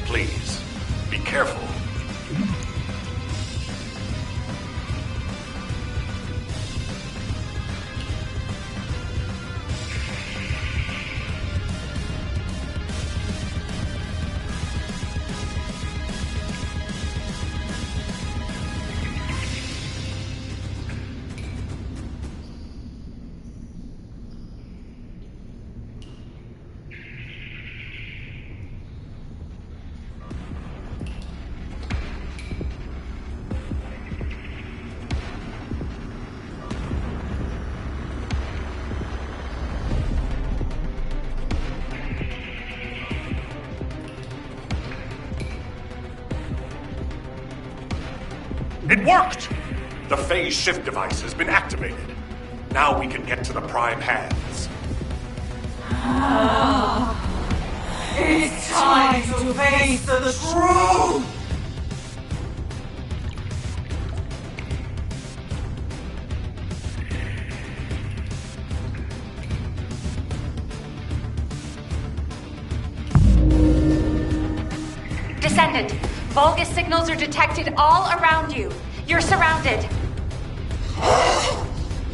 Please, be careful. It worked! The phase shift device has been activated. Now we can get to the Prime Hands. It's time to face the truth! Descendant, Vulgus signals are detected all around you. You're surrounded.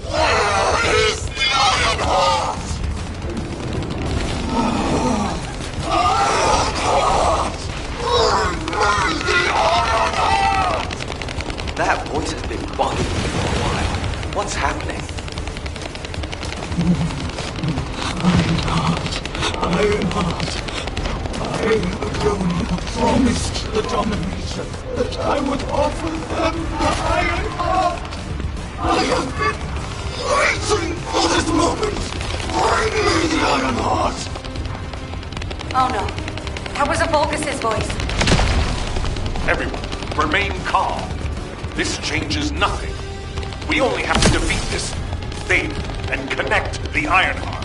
Where is the Iron Heart? That voice has been bugging me for a while. What's happening? Iron Heart. I alone promised the domination that I would offer them the Iron Heart. I have been waiting for this moment. Bring me the Iron Heart. Oh no. That was a Vulgus' voice. Everyone, remain calm. This changes nothing. We only have to defeat this thing and connect the Iron Heart.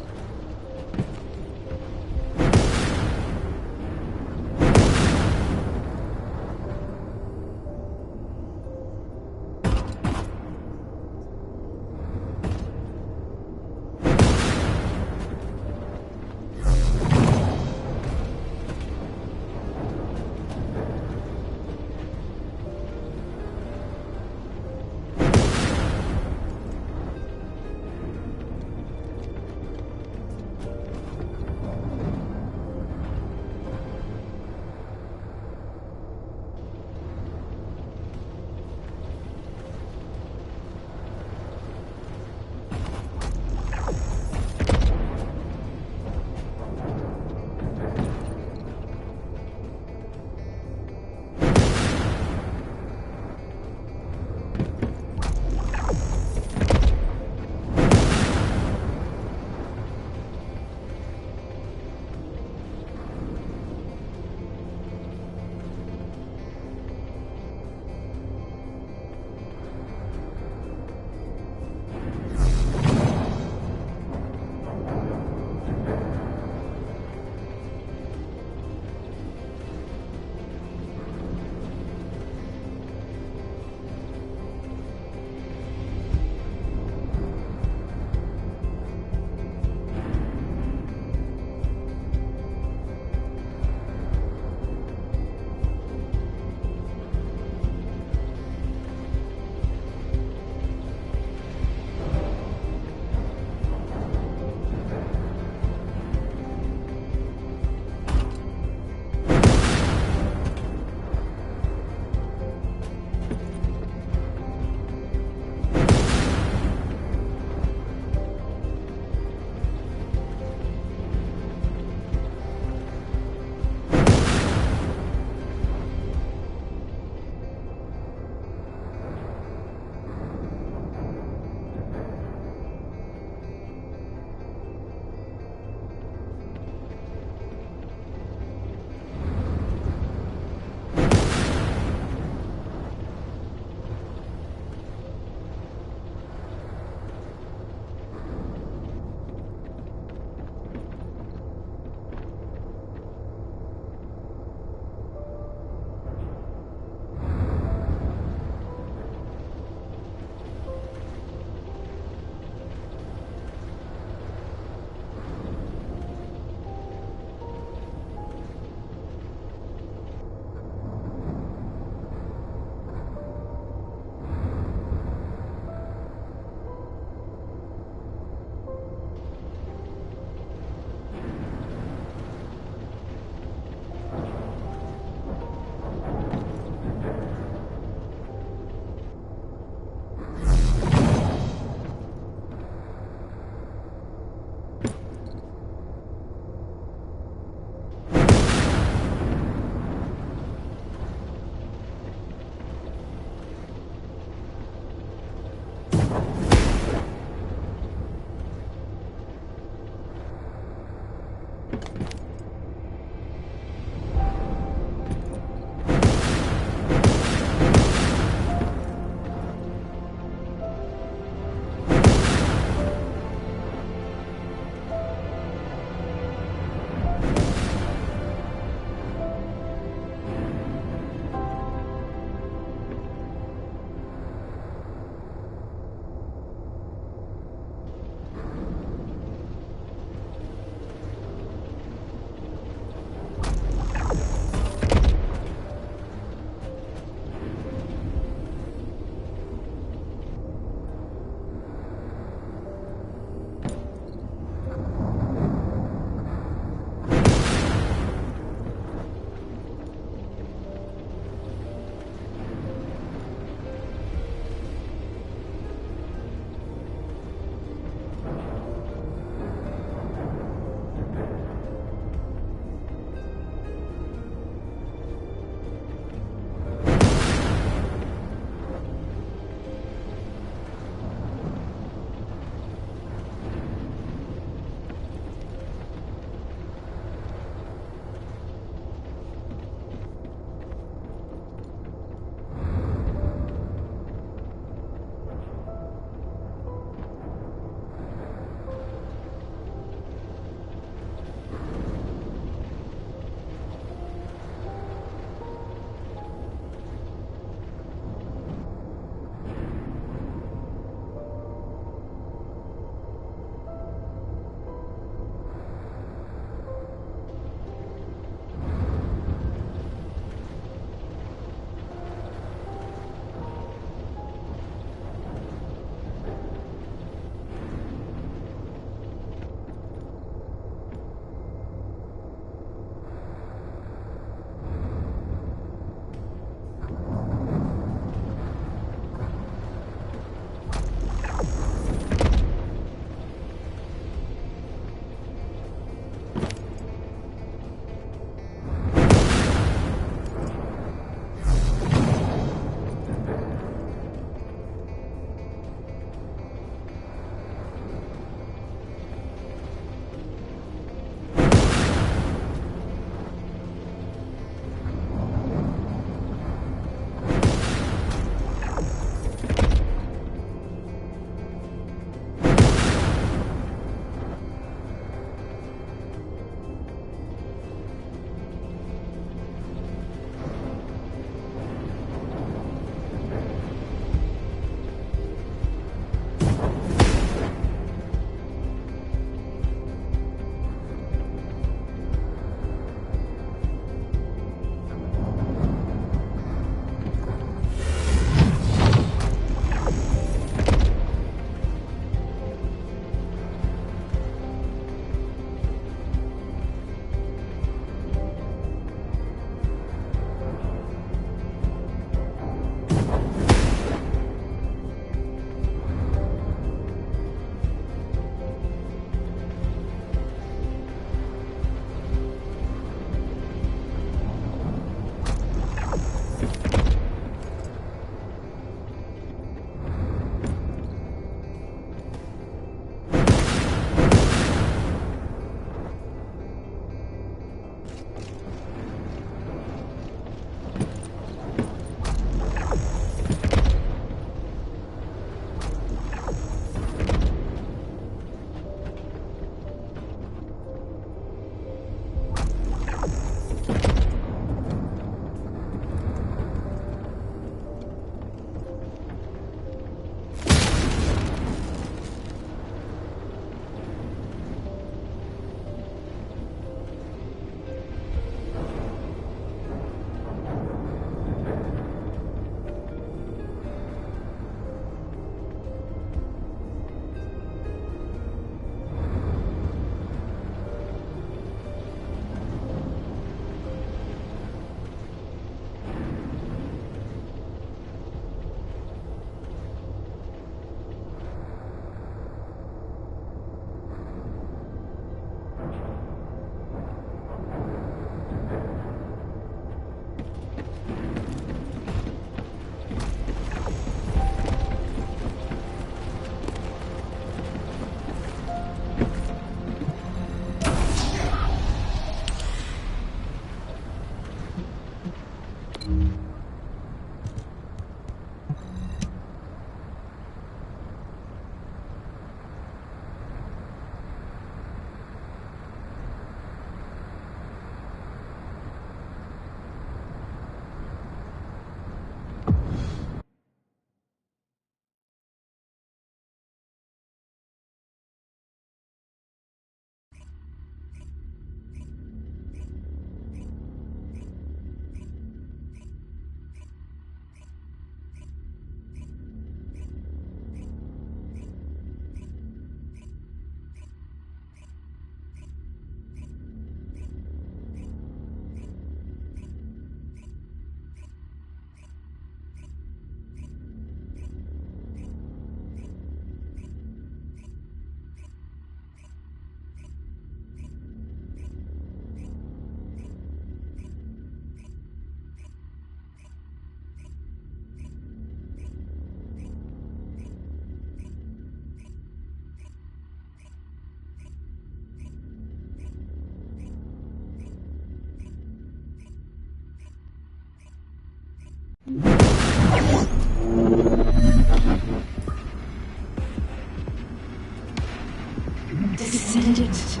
Descendant,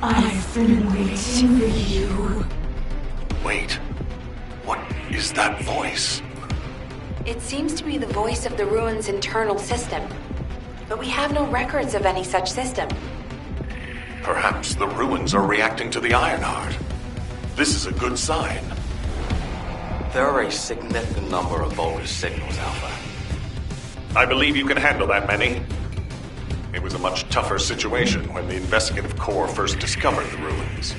I've been waiting for you. Wait. What is that voice? It seems to be the voice of the ruin's internal system, but we have no records of any such system. Perhaps the ruins are reacting to the Ironheart. This is a good sign. There are a significant number of bogus signals, Alpha. I believe you can handle that many. It was a much tougher situation when the Investigative Corps first discovered the ruins.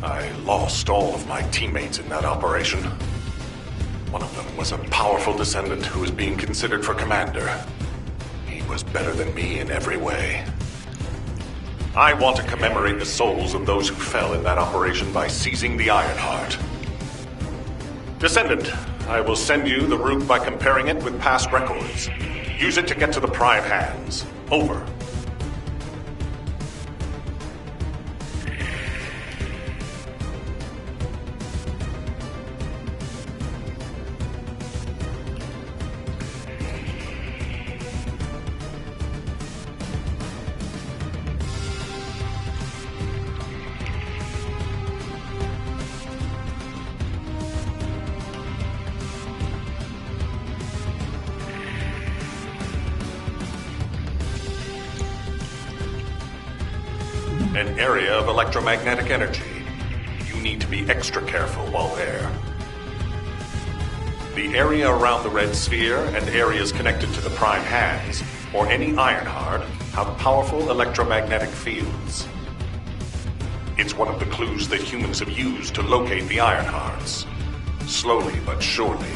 I lost all of my teammates in that operation. One of them was a powerful Descendant who was being considered for commander. He was better than me in every way. I want to commemorate the souls of those who fell in that operation by seizing the Ironheart. Descendant, I will send you the route by comparing it with past records. Use it to get to the Prime hands. Over. An area of electromagnetic energy. You need to be extra careful while there. The area around the red sphere and areas connected to the Prime hands, or any Ironheart, have powerful electromagnetic fields. It's one of the clues that humans have used to locate the Ironhearts. Slowly but surely.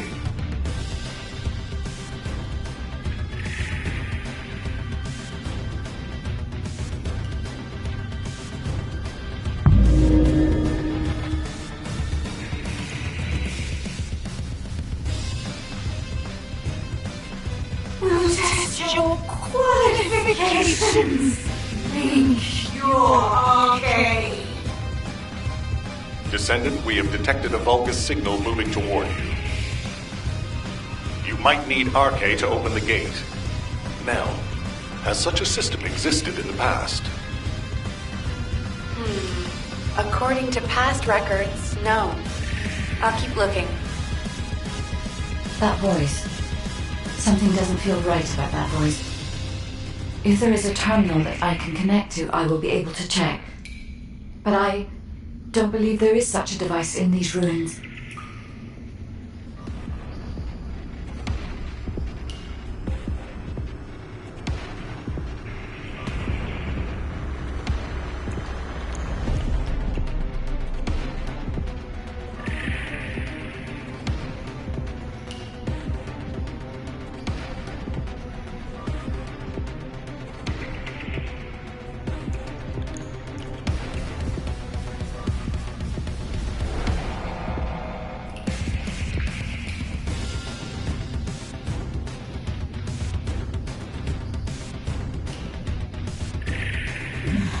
Your qualifications. Think you're okay. Descendant, we have detected a Vulgus signal moving toward you. You might need RK to open the gate. Now, has such a system existed in the past? According to past records, no. I'll keep looking. That voice. Something doesn't feel right about that voice. If there is a terminal that I can connect to, I will be able to check. But I don't believe there is such a device in these ruins.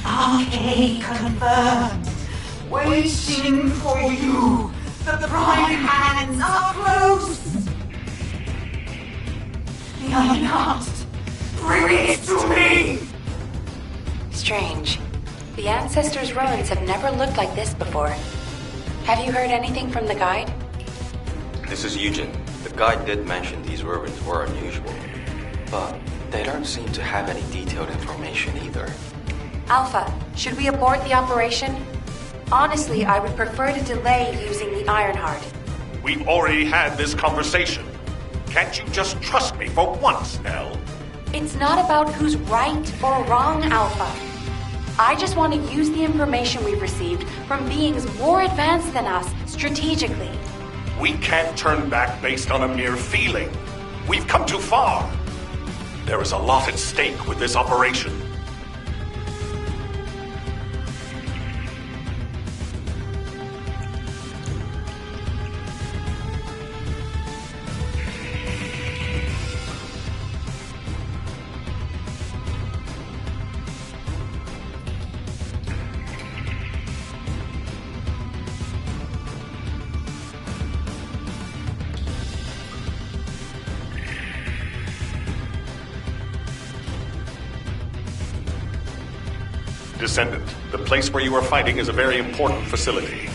RK confirmed. Waiting for you. The Prime hands are close. The Ironheart. Bring it to me. Strange. The Ancestors' ruins have never looked like this before. Have you heard anything from the guide? This is Eugen. The guide did mention these ruins were unusual, but they don't seem to have any detailed information either. Alpha, should we abort the operation? Honestly, I would prefer to delay using the Ironheart. We've already had this conversation. Can't you just trust me for once, Nell? It's not about who's right or wrong, Alpha. I just want to use the information we've received from beings more advanced than us strategically. We can't turn back based on a mere feeling. We've come too far. There is a lot at stake with this operation. Descendant, the place where you are fighting is a very important facility.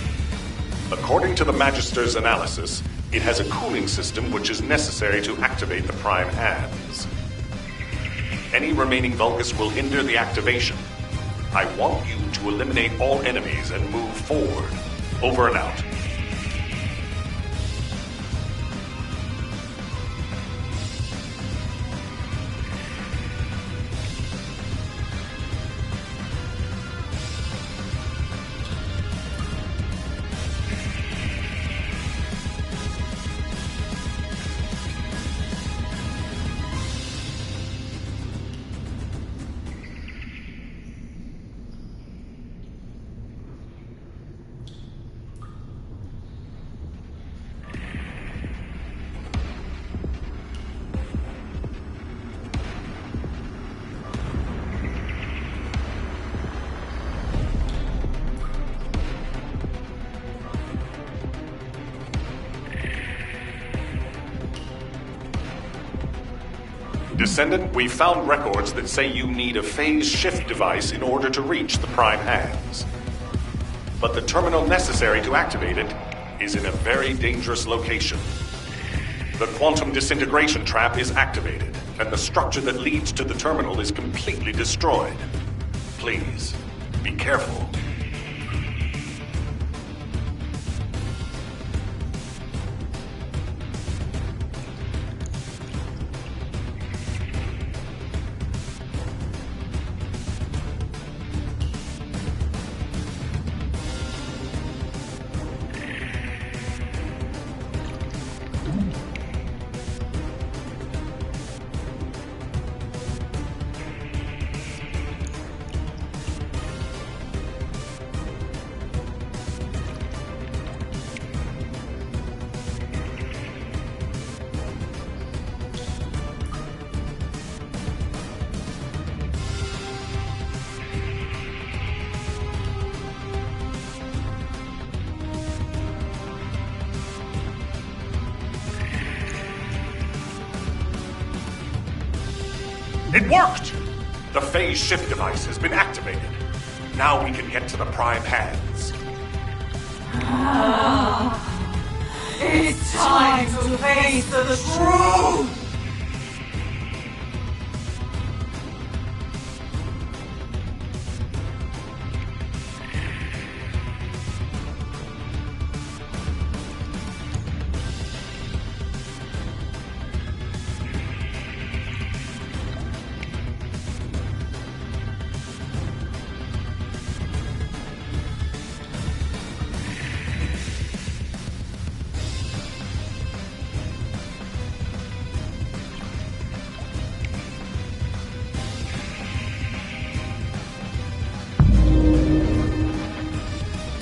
According to the Magister's analysis, it has a cooling system which is necessary to activate the Prime Hands. Any remaining Vulgus will hinder the activation. I want you to eliminate all enemies and move forward. Over and out. Descendant, we found records that say you need a phase shift device in order to reach the Prime Hands. But the terminal necessary to activate it is in a very dangerous location. The quantum disintegration trap is activated, and the structure that leads to the terminal is completely destroyed. Please, be careful. It worked! The phase shift device has been activated. Now we can get to the Prime Hands. It's time to face the truth!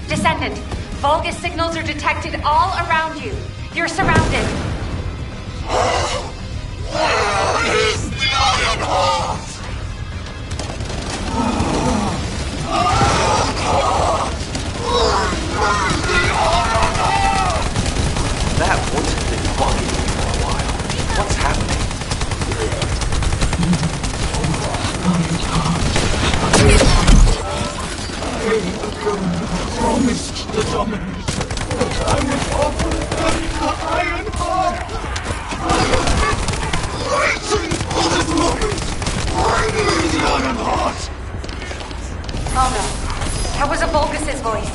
Descendant, Vulgus signals are detected all around you. You're surrounded. Where is the Iron Heart? That voice has been bugging me for a while. What's happening? Promised the dominant that I would offer them the Iron Heart. I have been waiting for this moment. Finally, the Iron Heart. Oh no. That was a Vulgus' voice.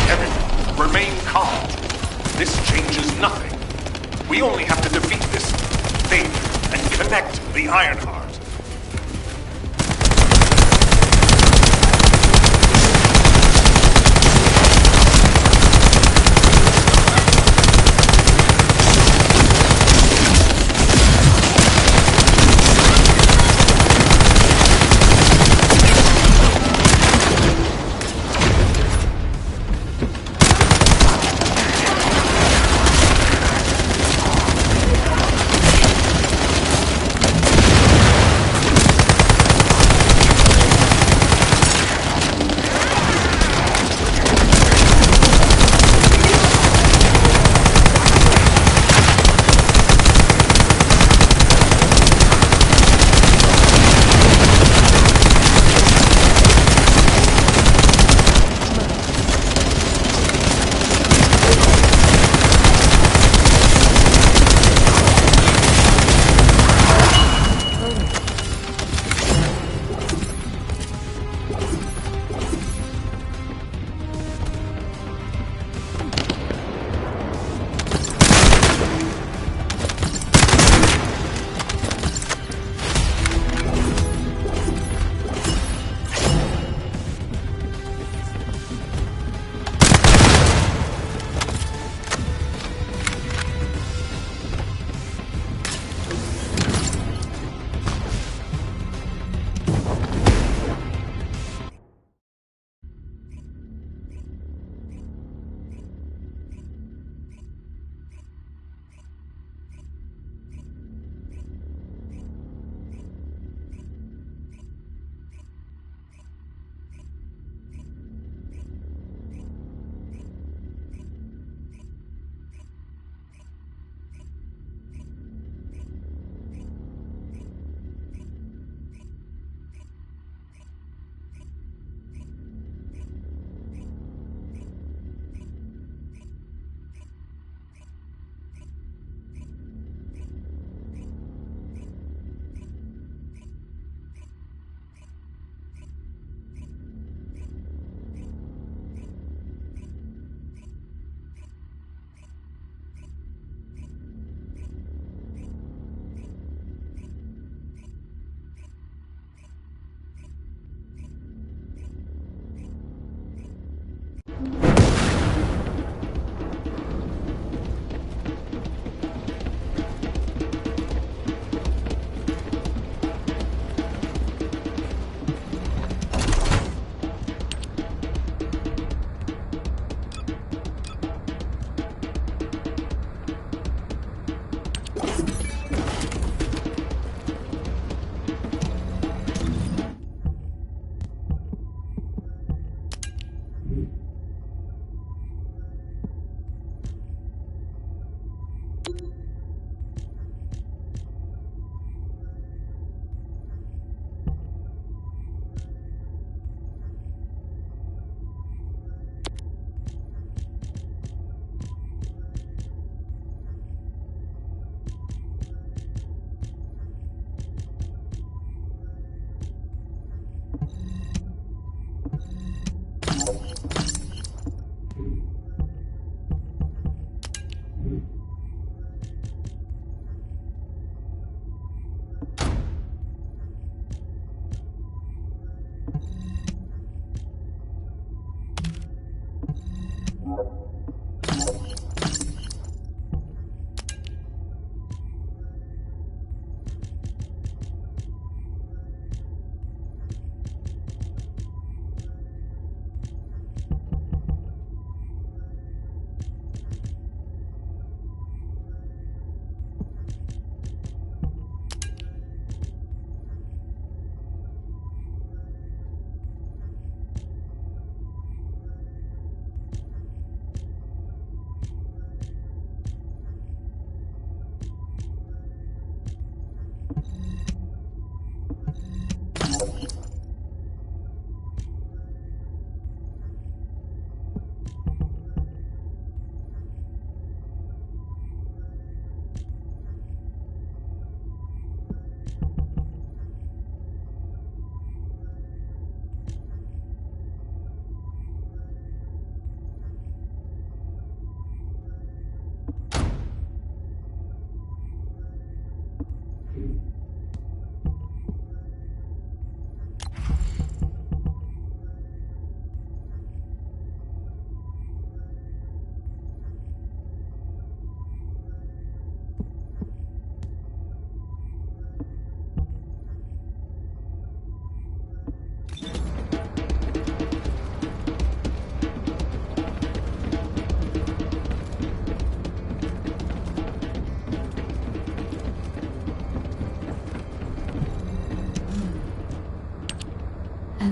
Everyone, remain calm. This changes nothing. We only have to defeat this thing and connect the Iron Heart.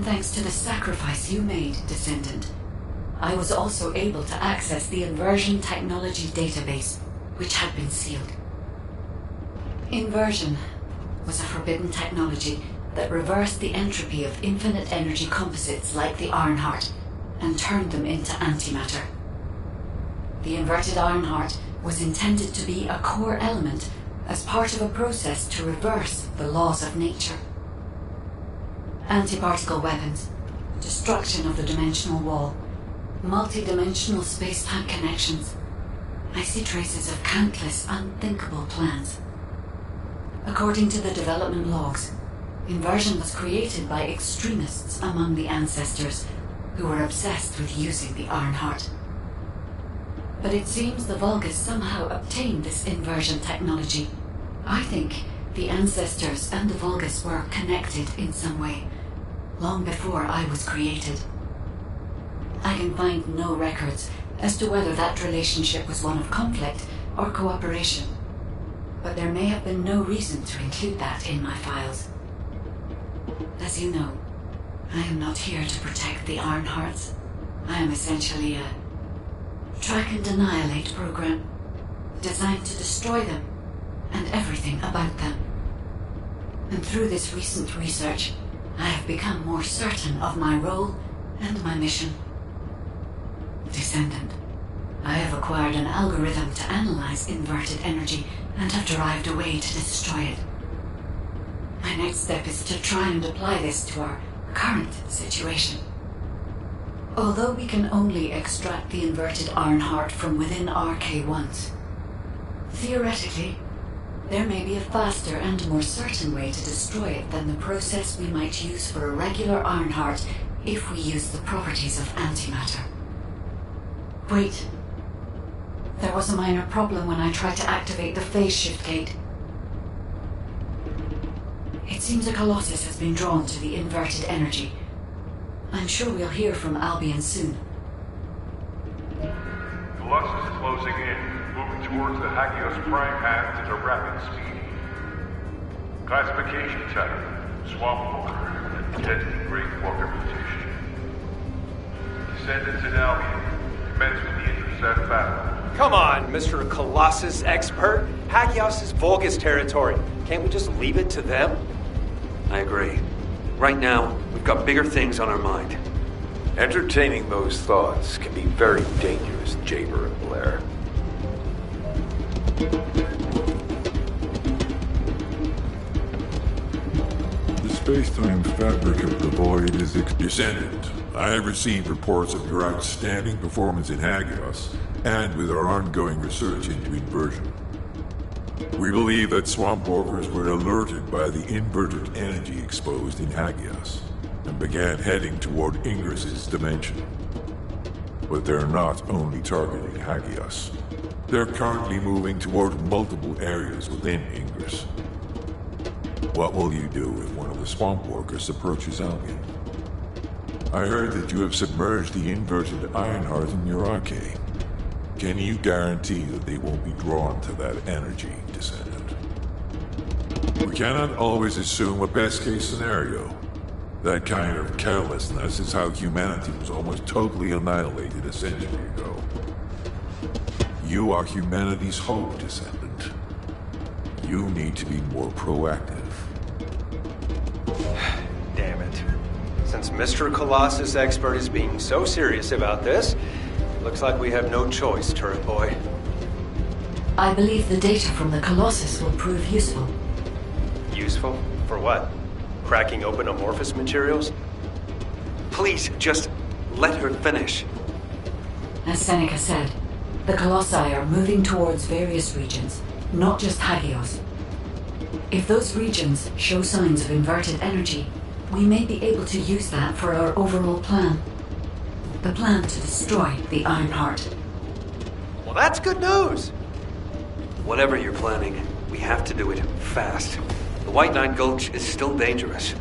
Thanks to the sacrifice you made, Descendant, I was also able to access the Inversion Technology database, which had been sealed. Inversion was a forbidden technology that reversed the entropy of infinite energy composites like the Ironheart and turned them into antimatter. The inverted Ironheart was intended to be a core element as part of a process to reverse the laws of nature. Anti-particle weapons, destruction of the dimensional wall, multi-dimensional space-time connections. I see traces of countless unthinkable plans. According to the development logs, Inversion was created by extremists among the ancestors who were obsessed with using the Ironheart. But it seems the Vulgus somehow obtained this Inversion technology. I think the ancestors and the Vulgus were connected in some way, long before I was created. I can find no records as to whether that relationship was one of conflict or cooperation, but there may have been no reason to include that in my files. As you know, I am not here to protect the Ironhearts. I am essentially a track and annihilate program, designed to destroy them and everything about them. And through this recent research, I have become more certain of my role and my mission. Descendant, I have acquired an algorithm to analyze inverted energy and have derived a way to destroy it. My next step is to try and apply this to our current situation. Although we can only extract the inverted Ironheart from within RK-1s, theoretically, there may be a faster and more certain way to destroy it than the process we might use for a regular Ironheart if we use the properties of antimatter. Wait. There was a minor problem when I tried to activate the phase shift gate. It seems a Colossus has been drawn to the inverted energy. I'm sure we'll hear from Albion soon. Colossus is closing in, moving towards the Hagios prime path at a rapid speed. Classification type, Swamp Walker, deadly great walker mutation. Descendants in Albion, commence with the Intercept battle. Come on, Mr. Colossus expert. Hagios is Vulgus territory. Can't we just leave it to them? I agree. Right now, we've got bigger things on our mind. Entertaining those thoughts can be very dangerous, Juiper and Blair. The space-time fabric of the void is Descendant. I have received reports of your outstanding performance in Hagios, and with our ongoing research into inversion. We believe that swamp walkers were alerted by the inverted energy exposed in Hagios, and began heading toward Ingress's dimension. But they're not only targeting Hagios. They're currently moving toward multiple areas within Ingress. What will you do if one of the swamp walkers approaches Albion? I heard that you have submerged the inverted Ironheart in your arcade. Can you guarantee that they won't be drawn to that energy, Descendant? We cannot always assume a best-case scenario. That kind of carelessness is how humanity was almost totally annihilated a century ago. You are humanity's hope, Descendant. You need to be more proactive. Damn it. Since Mr. Colossus expert is being so serious about this, looks like we have no choice, Turret Boy. I believe the data from the Colossus will prove useful. Useful? For what? Cracking open amorphous materials? Please, just let her finish. As Seneca said, the Colossi are moving towards various regions, not just Hagios. If those regions show signs of inverted energy, we may be able to use that for our overall plan. The plan to destroy the Ironheart. Well, that's good news! Whatever you're planning, we have to do it fast. The White Knight Gulch is still dangerous.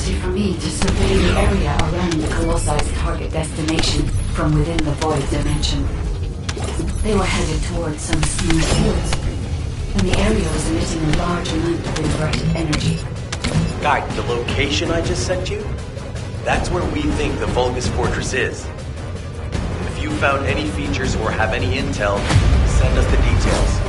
opportunity for me to survey the area around the Colossi target destination from within the void dimension. They were headed towards some smooth fields, and the area was emitting a large amount of inverted energy. Guide, the location I just sent you? That's where we think the Vulgus Fortress is. If you found any features or have any intel, send us the details.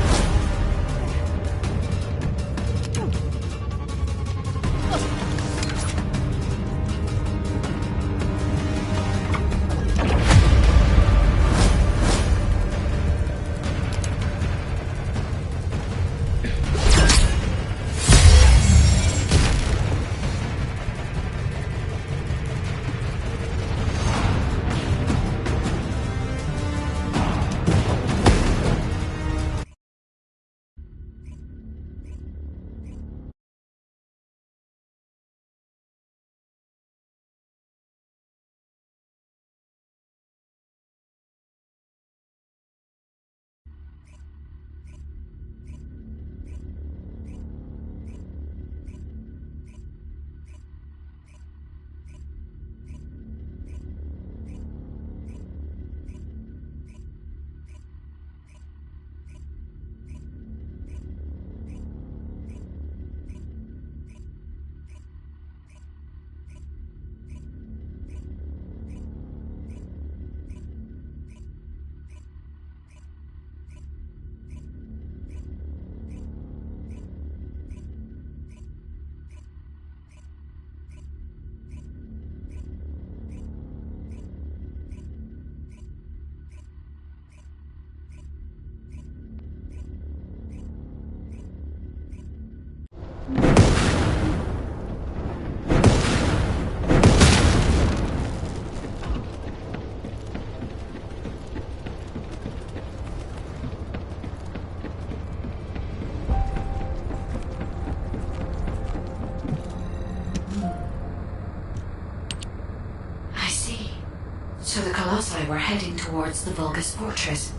So the Colossi were heading towards the Vulgus Fortress.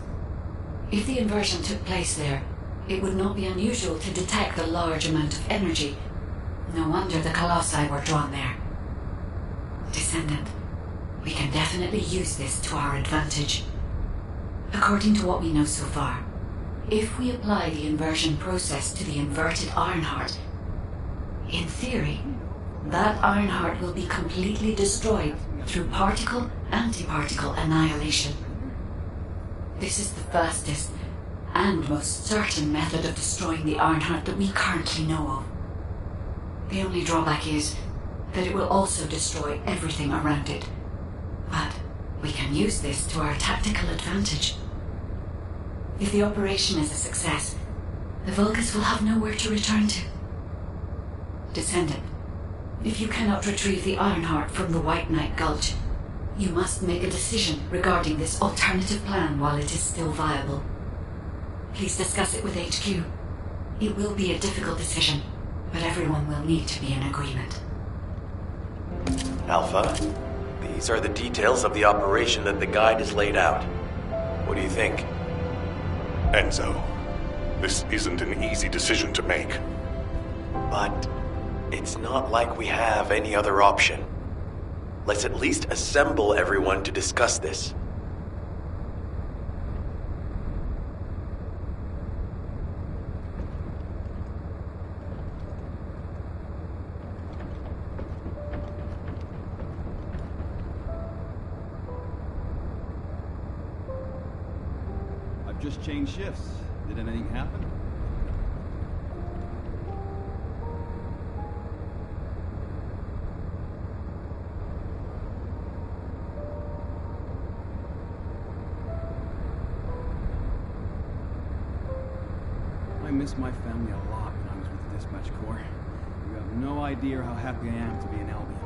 If the inversion took place there, it would not be unusual to detect the large amount of energy. No wonder the Colossi were drawn there. Descendant, we can definitely use this to our advantage. According to what we know so far, if we apply the inversion process to the inverted Ironheart, in theory, that Ironheart will be completely destroyed through particle-antiparticle annihilation. This is the fastest and most certain method of destroying the Ironheart that we currently know of. The only drawback is that it will also destroy everything around it. But we can use this to our tactical advantage. If the operation is a success, the Vulgus will have nowhere to return to. Descendant, if you cannot retrieve the Ironheart from the White Knight Gulch, you must make a decision regarding this alternative plan while it is still viable. Please discuss it with HQ. It will be a difficult decision, but everyone will need to be in agreement. Alpha, these are the details of the operation that the guide has laid out. What do you think? Enzo, this isn't an easy decision to make. But it's not like we have any other option. Let's at least assemble everyone to discuss this. I've just changed shifts. Did anything happen? I miss my family a lot when I was with the Dispatch Corps. You have no idea how happy I am to be in Albion.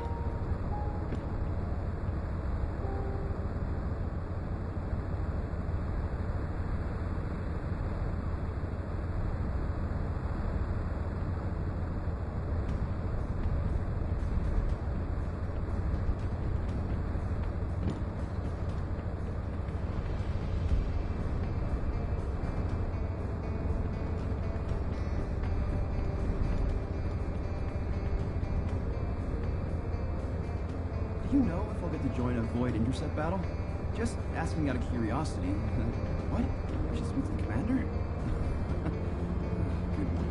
Do you know if I'll get to join a Void Intercept battle? Just asking out of curiosity. What? I should speak to the commander? Good one.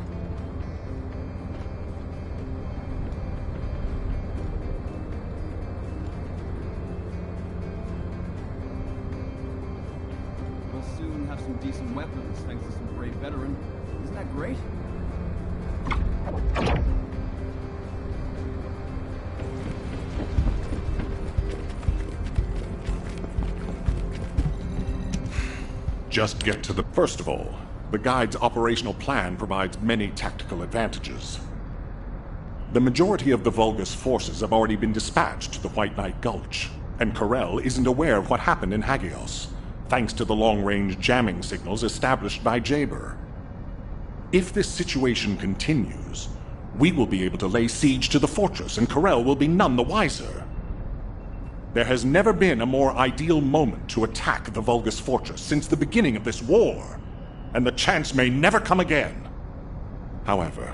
We'll soon have some decent weapons thanks to some brave veteran. Isn't that great? Just get to the... First of all, the Guide's operational plan provides many tactical advantages. The majority of the Vulgus forces have already been dispatched to the White Knight Gulch, and Corel isn't aware of what happened in Hagios, thanks to the long-range jamming signals established by Juiper. If this situation continues, we will be able to lay siege to the fortress, and Corel will be none the wiser. There has never been a more ideal moment to attack the Vulgus fortress since the beginning of this war, and the chance may never come again. However,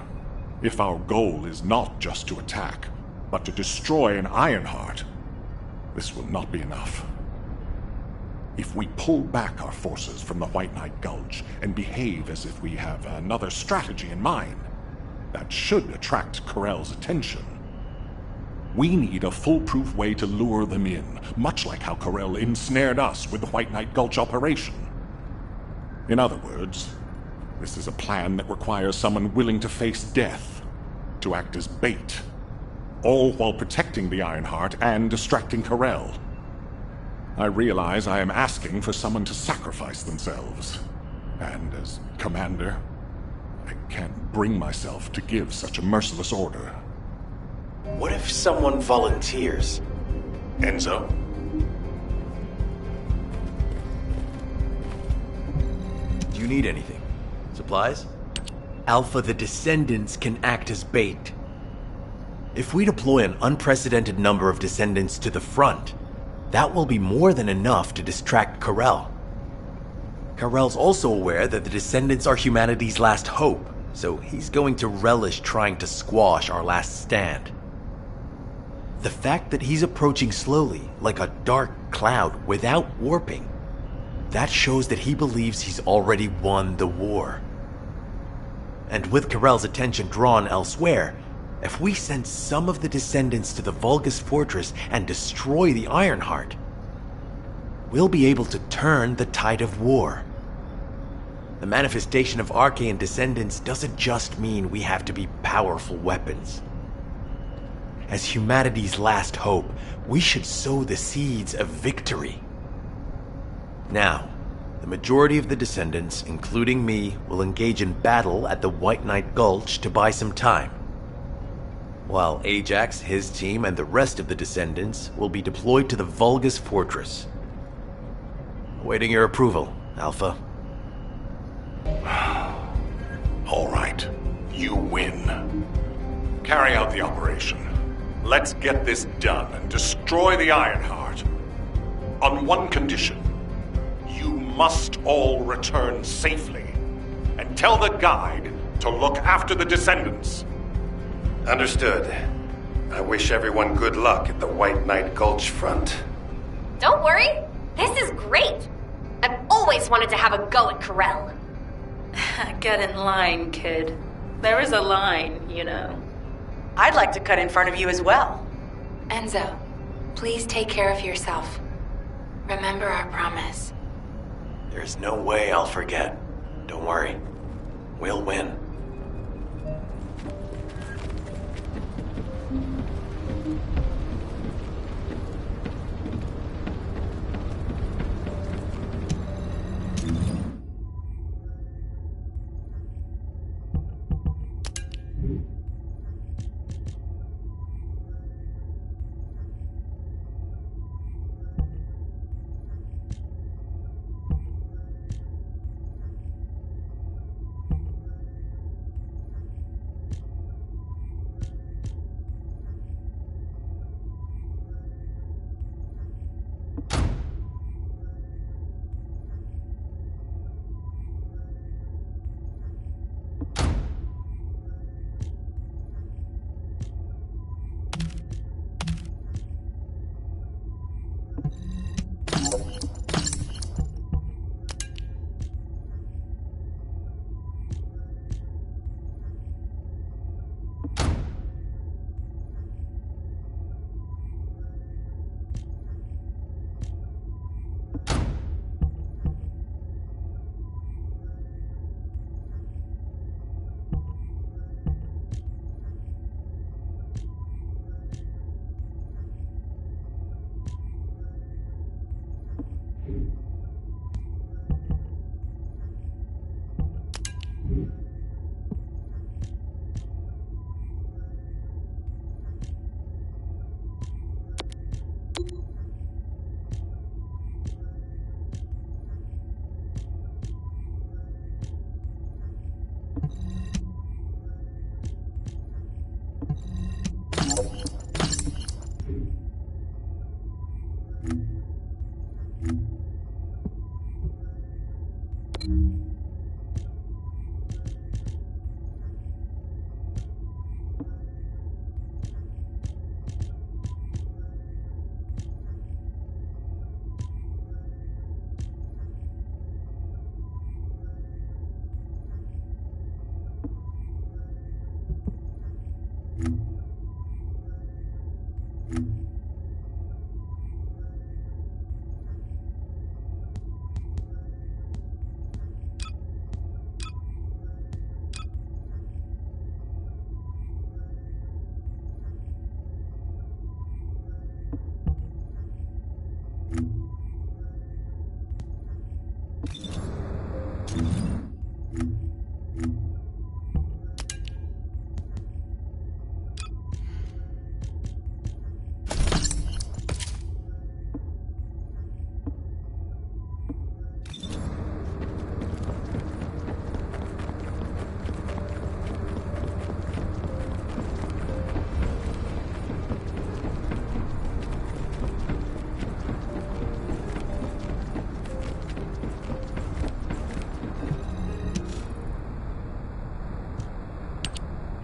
if our goal is not just to attack, but to destroy an Ironheart, this will not be enough. If we pull back our forces from the White Knight Gulch and behave as if we have another strategy in mind, that should attract Corel's attention. We need a foolproof way to lure them in, much like how Corel ensnared us with the White Knight Gulch operation. In other words, this is a plan that requires someone willing to face death, to act as bait, all while protecting the Ironheart and distracting Corel. I realize I am asking for someone to sacrifice themselves, and as commander, I can't bring myself to give such a merciless order. What if someone volunteers? Enzo? Do you need anything? Supplies? Alpha, the Descendants can act as bait. If we deploy an unprecedented number of Descendants to the front, that will be more than enough to distract Corel. Corel's also aware that the Descendants are humanity's last hope, so he's going to relish trying to squash our last stand. The fact that he's approaching slowly, like a dark cloud without warping, that shows that he believes he's already won the war. And with Corel's attention drawn elsewhere, if we send some of the Descendants to the Vulgus fortress and destroy the Ironheart, we'll be able to turn the tide of war. The manifestation of Arcane Descendants doesn't just mean we have to be powerful weapons. As humanity's last hope, we should sow the seeds of victory. Now, the majority of the Descendants, including me, will engage in battle at the White Knight Gulch to buy some time. While Ajax, his team, and the rest of the Descendants will be deployed to the Vulgus fortress. Awaiting your approval, Alpha. All right, you win. Carry out the operation. Let's get this done and destroy the Ironheart. On one condition. You must all return safely. And tell the Guide to look after the Descendants. Understood. I wish everyone good luck at the White Knight Gulch front. Don't worry. This is great. I've always wanted to have a go at Corel. Get in line, kid. There is a line, you know. I'd like to cut in front of you as well. Enzo, please take care of yourself. Remember our promise. There's no way I'll forget. Don't worry. We'll win.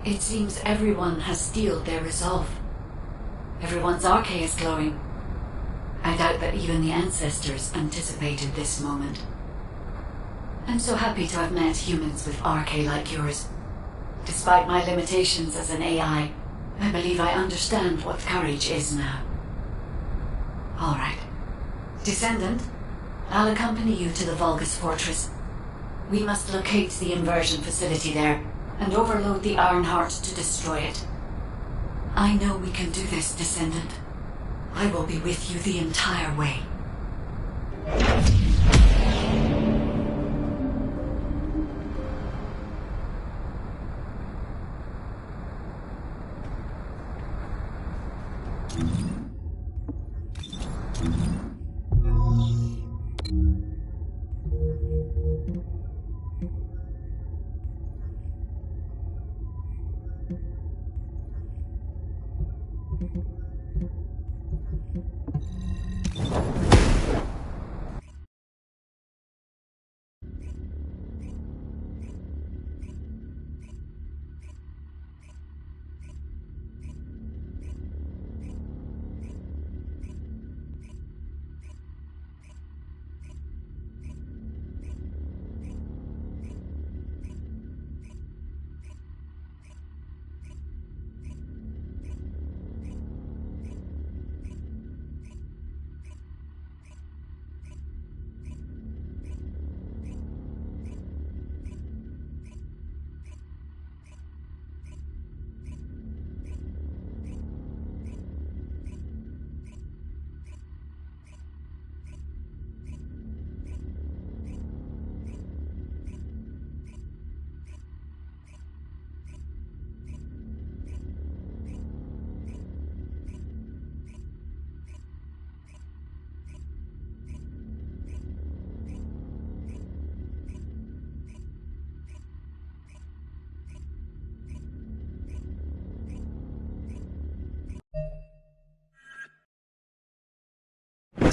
It seems everyone has steeled their resolve. Everyone's arche is glowing. I doubt that even the ancestors anticipated this moment. I'm so happy to have met humans with arche like yours. Despite my limitations as an AI, I believe I understand what courage is now. Alright. Descendant, I'll accompany you to the Vulgus Fortress. We must locate the inversion facility there and overload the Ironheart to destroy it. I know we can do this, Descendant. I will be with you the entire way.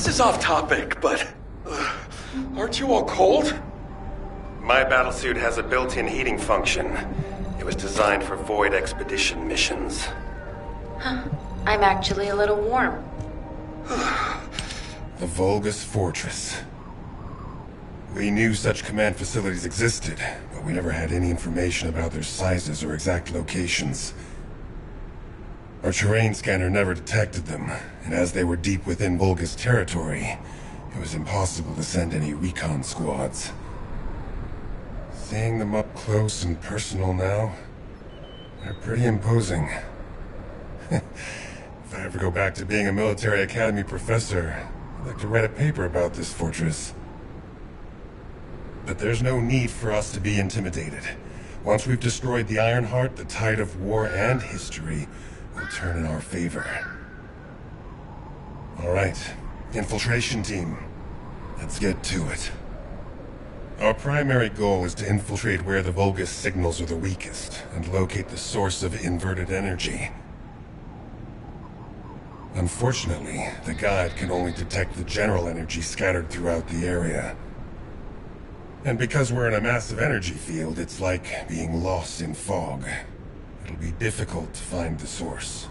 This is off topic, but aren't you all cold? My battlesuit has a built-in heating function. It was designed for void expedition missions. Huh. I'm actually a little warm. The Vulgus Fortress. We knew such command facilities existed, but we never had any information about their sizes or exact locations. Our terrain scanner never detected them, and as they were deep within Vulgus territory, it was impossible to send any recon squads. Seeing them up close and personal now, they're pretty imposing. If I ever go back to being a military academy professor, I'd like to write a paper about this fortress. But there's no need for us to be intimidated. Once we've destroyed the Ironheart, the tide of war and history will turn in our favor. Alright, infiltration team. Let's get to it. Our primary goal is to infiltrate where the Vulgus signals are the weakest, and locate the source of inverted energy. Unfortunately, the guide can only detect the general energy scattered throughout the area. And because we're in a massive energy field, it's like being lost in fog. It'll be difficult to find the source.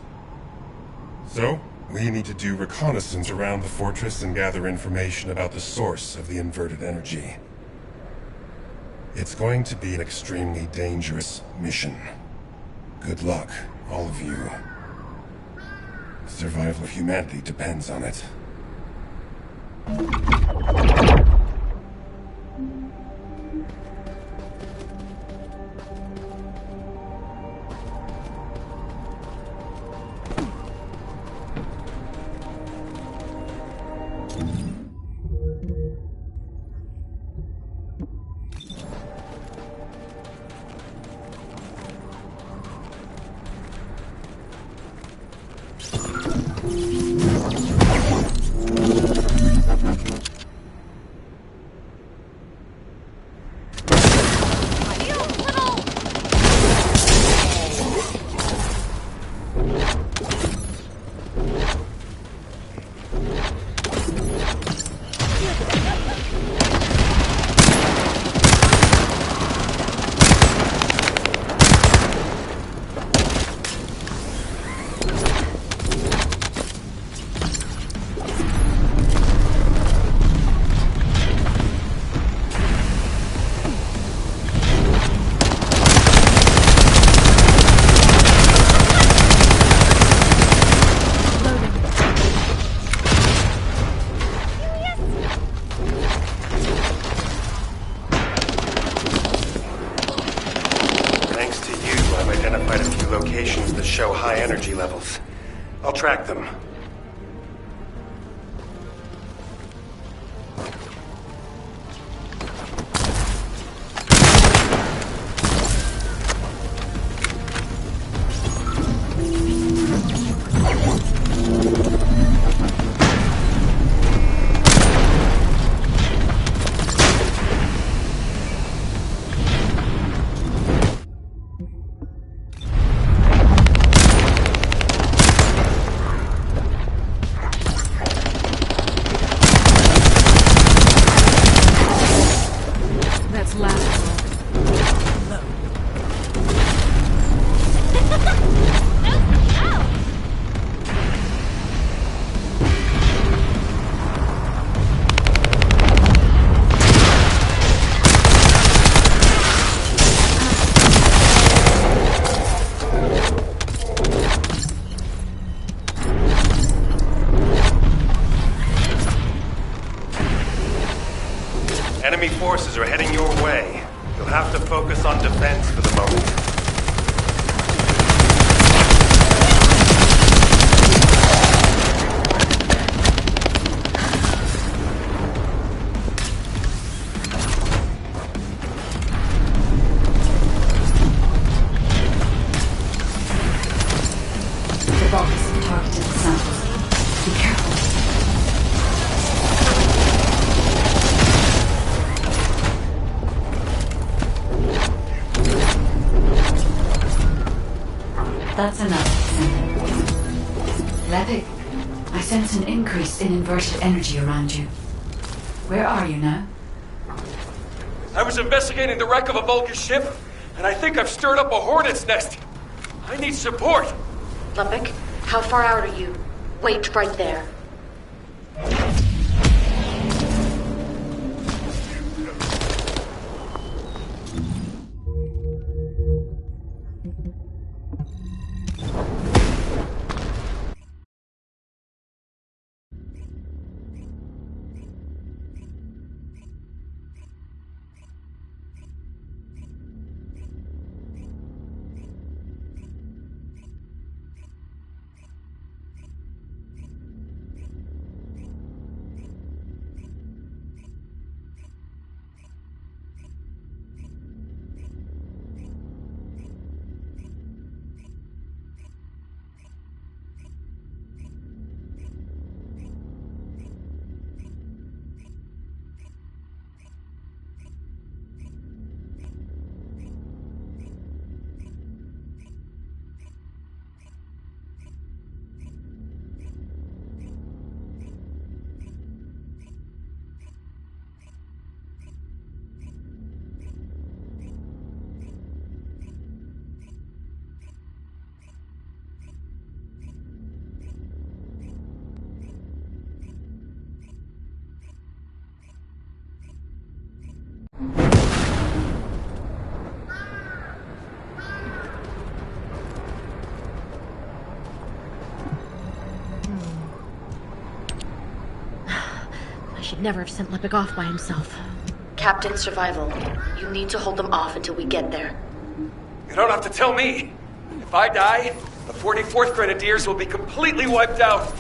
So, we need to do reconnaissance around the fortress and gather information about the source of the inverted energy. It's going to be an extremely dangerous mission. Good luck, all of you. Survival of humanity depends on it. Show high energy levels. I'll track them. Enemy forces are heading your way. You'll have to focus on defense for the moment. The box targeted the samples. Be careful. That's enough. Levick, I sense an increase in inverted energy around you. Where are you now? I was investigating the wreck of a Vulcan ship, and I think I've stirred up a hornet's nest. I need support. Levick, how far out are you? Wait right there. should never have sent Lepic off by himself. Captain Survival, you need to hold them off until we get there. You don't have to tell me. If I die, the 44th Grenadiers will be completely wiped out.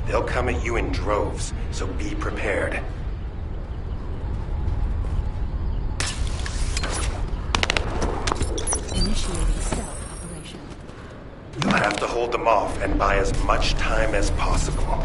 They'll come at you in droves, so be prepared. Initiating stealth operation. You'll have to hold them off and buy as much time as possible.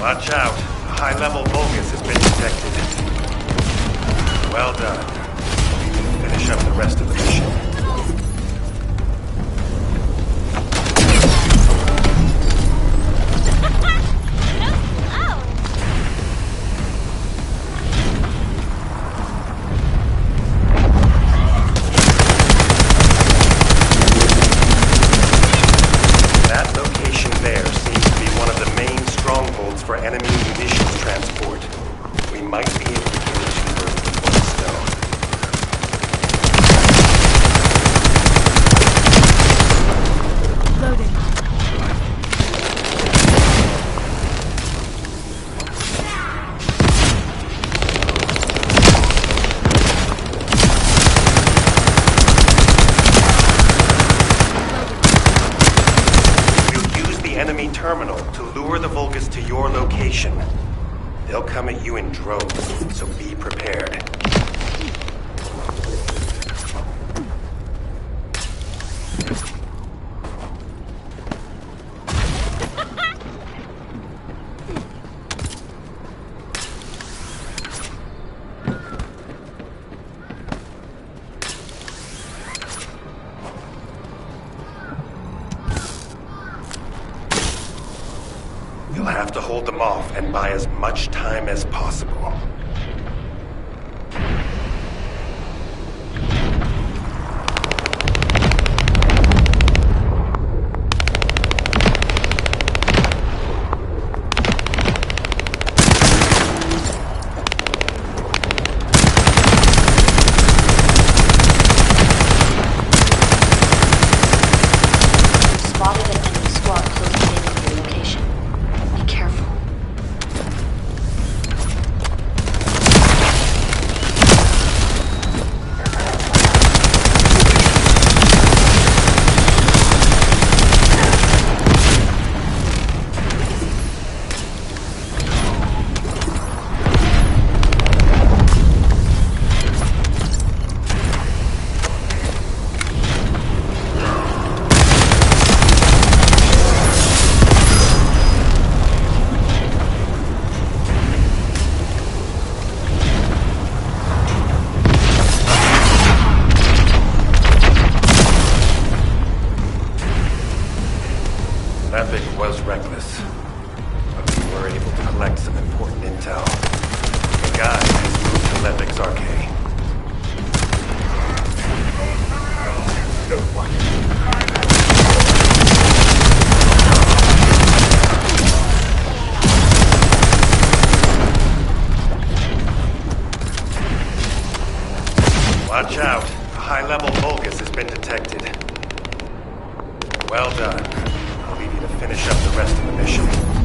Watch out. A high-level Vulgus has been detected. Well done. You can finish up the rest of the mission. They'll come at you in droves, so be prepared. You'll have to hold them off and buy as much time as possible. Watch out. A high-level Vulgus has been detected. Well done. I'll leave you to finish up the rest of the mission.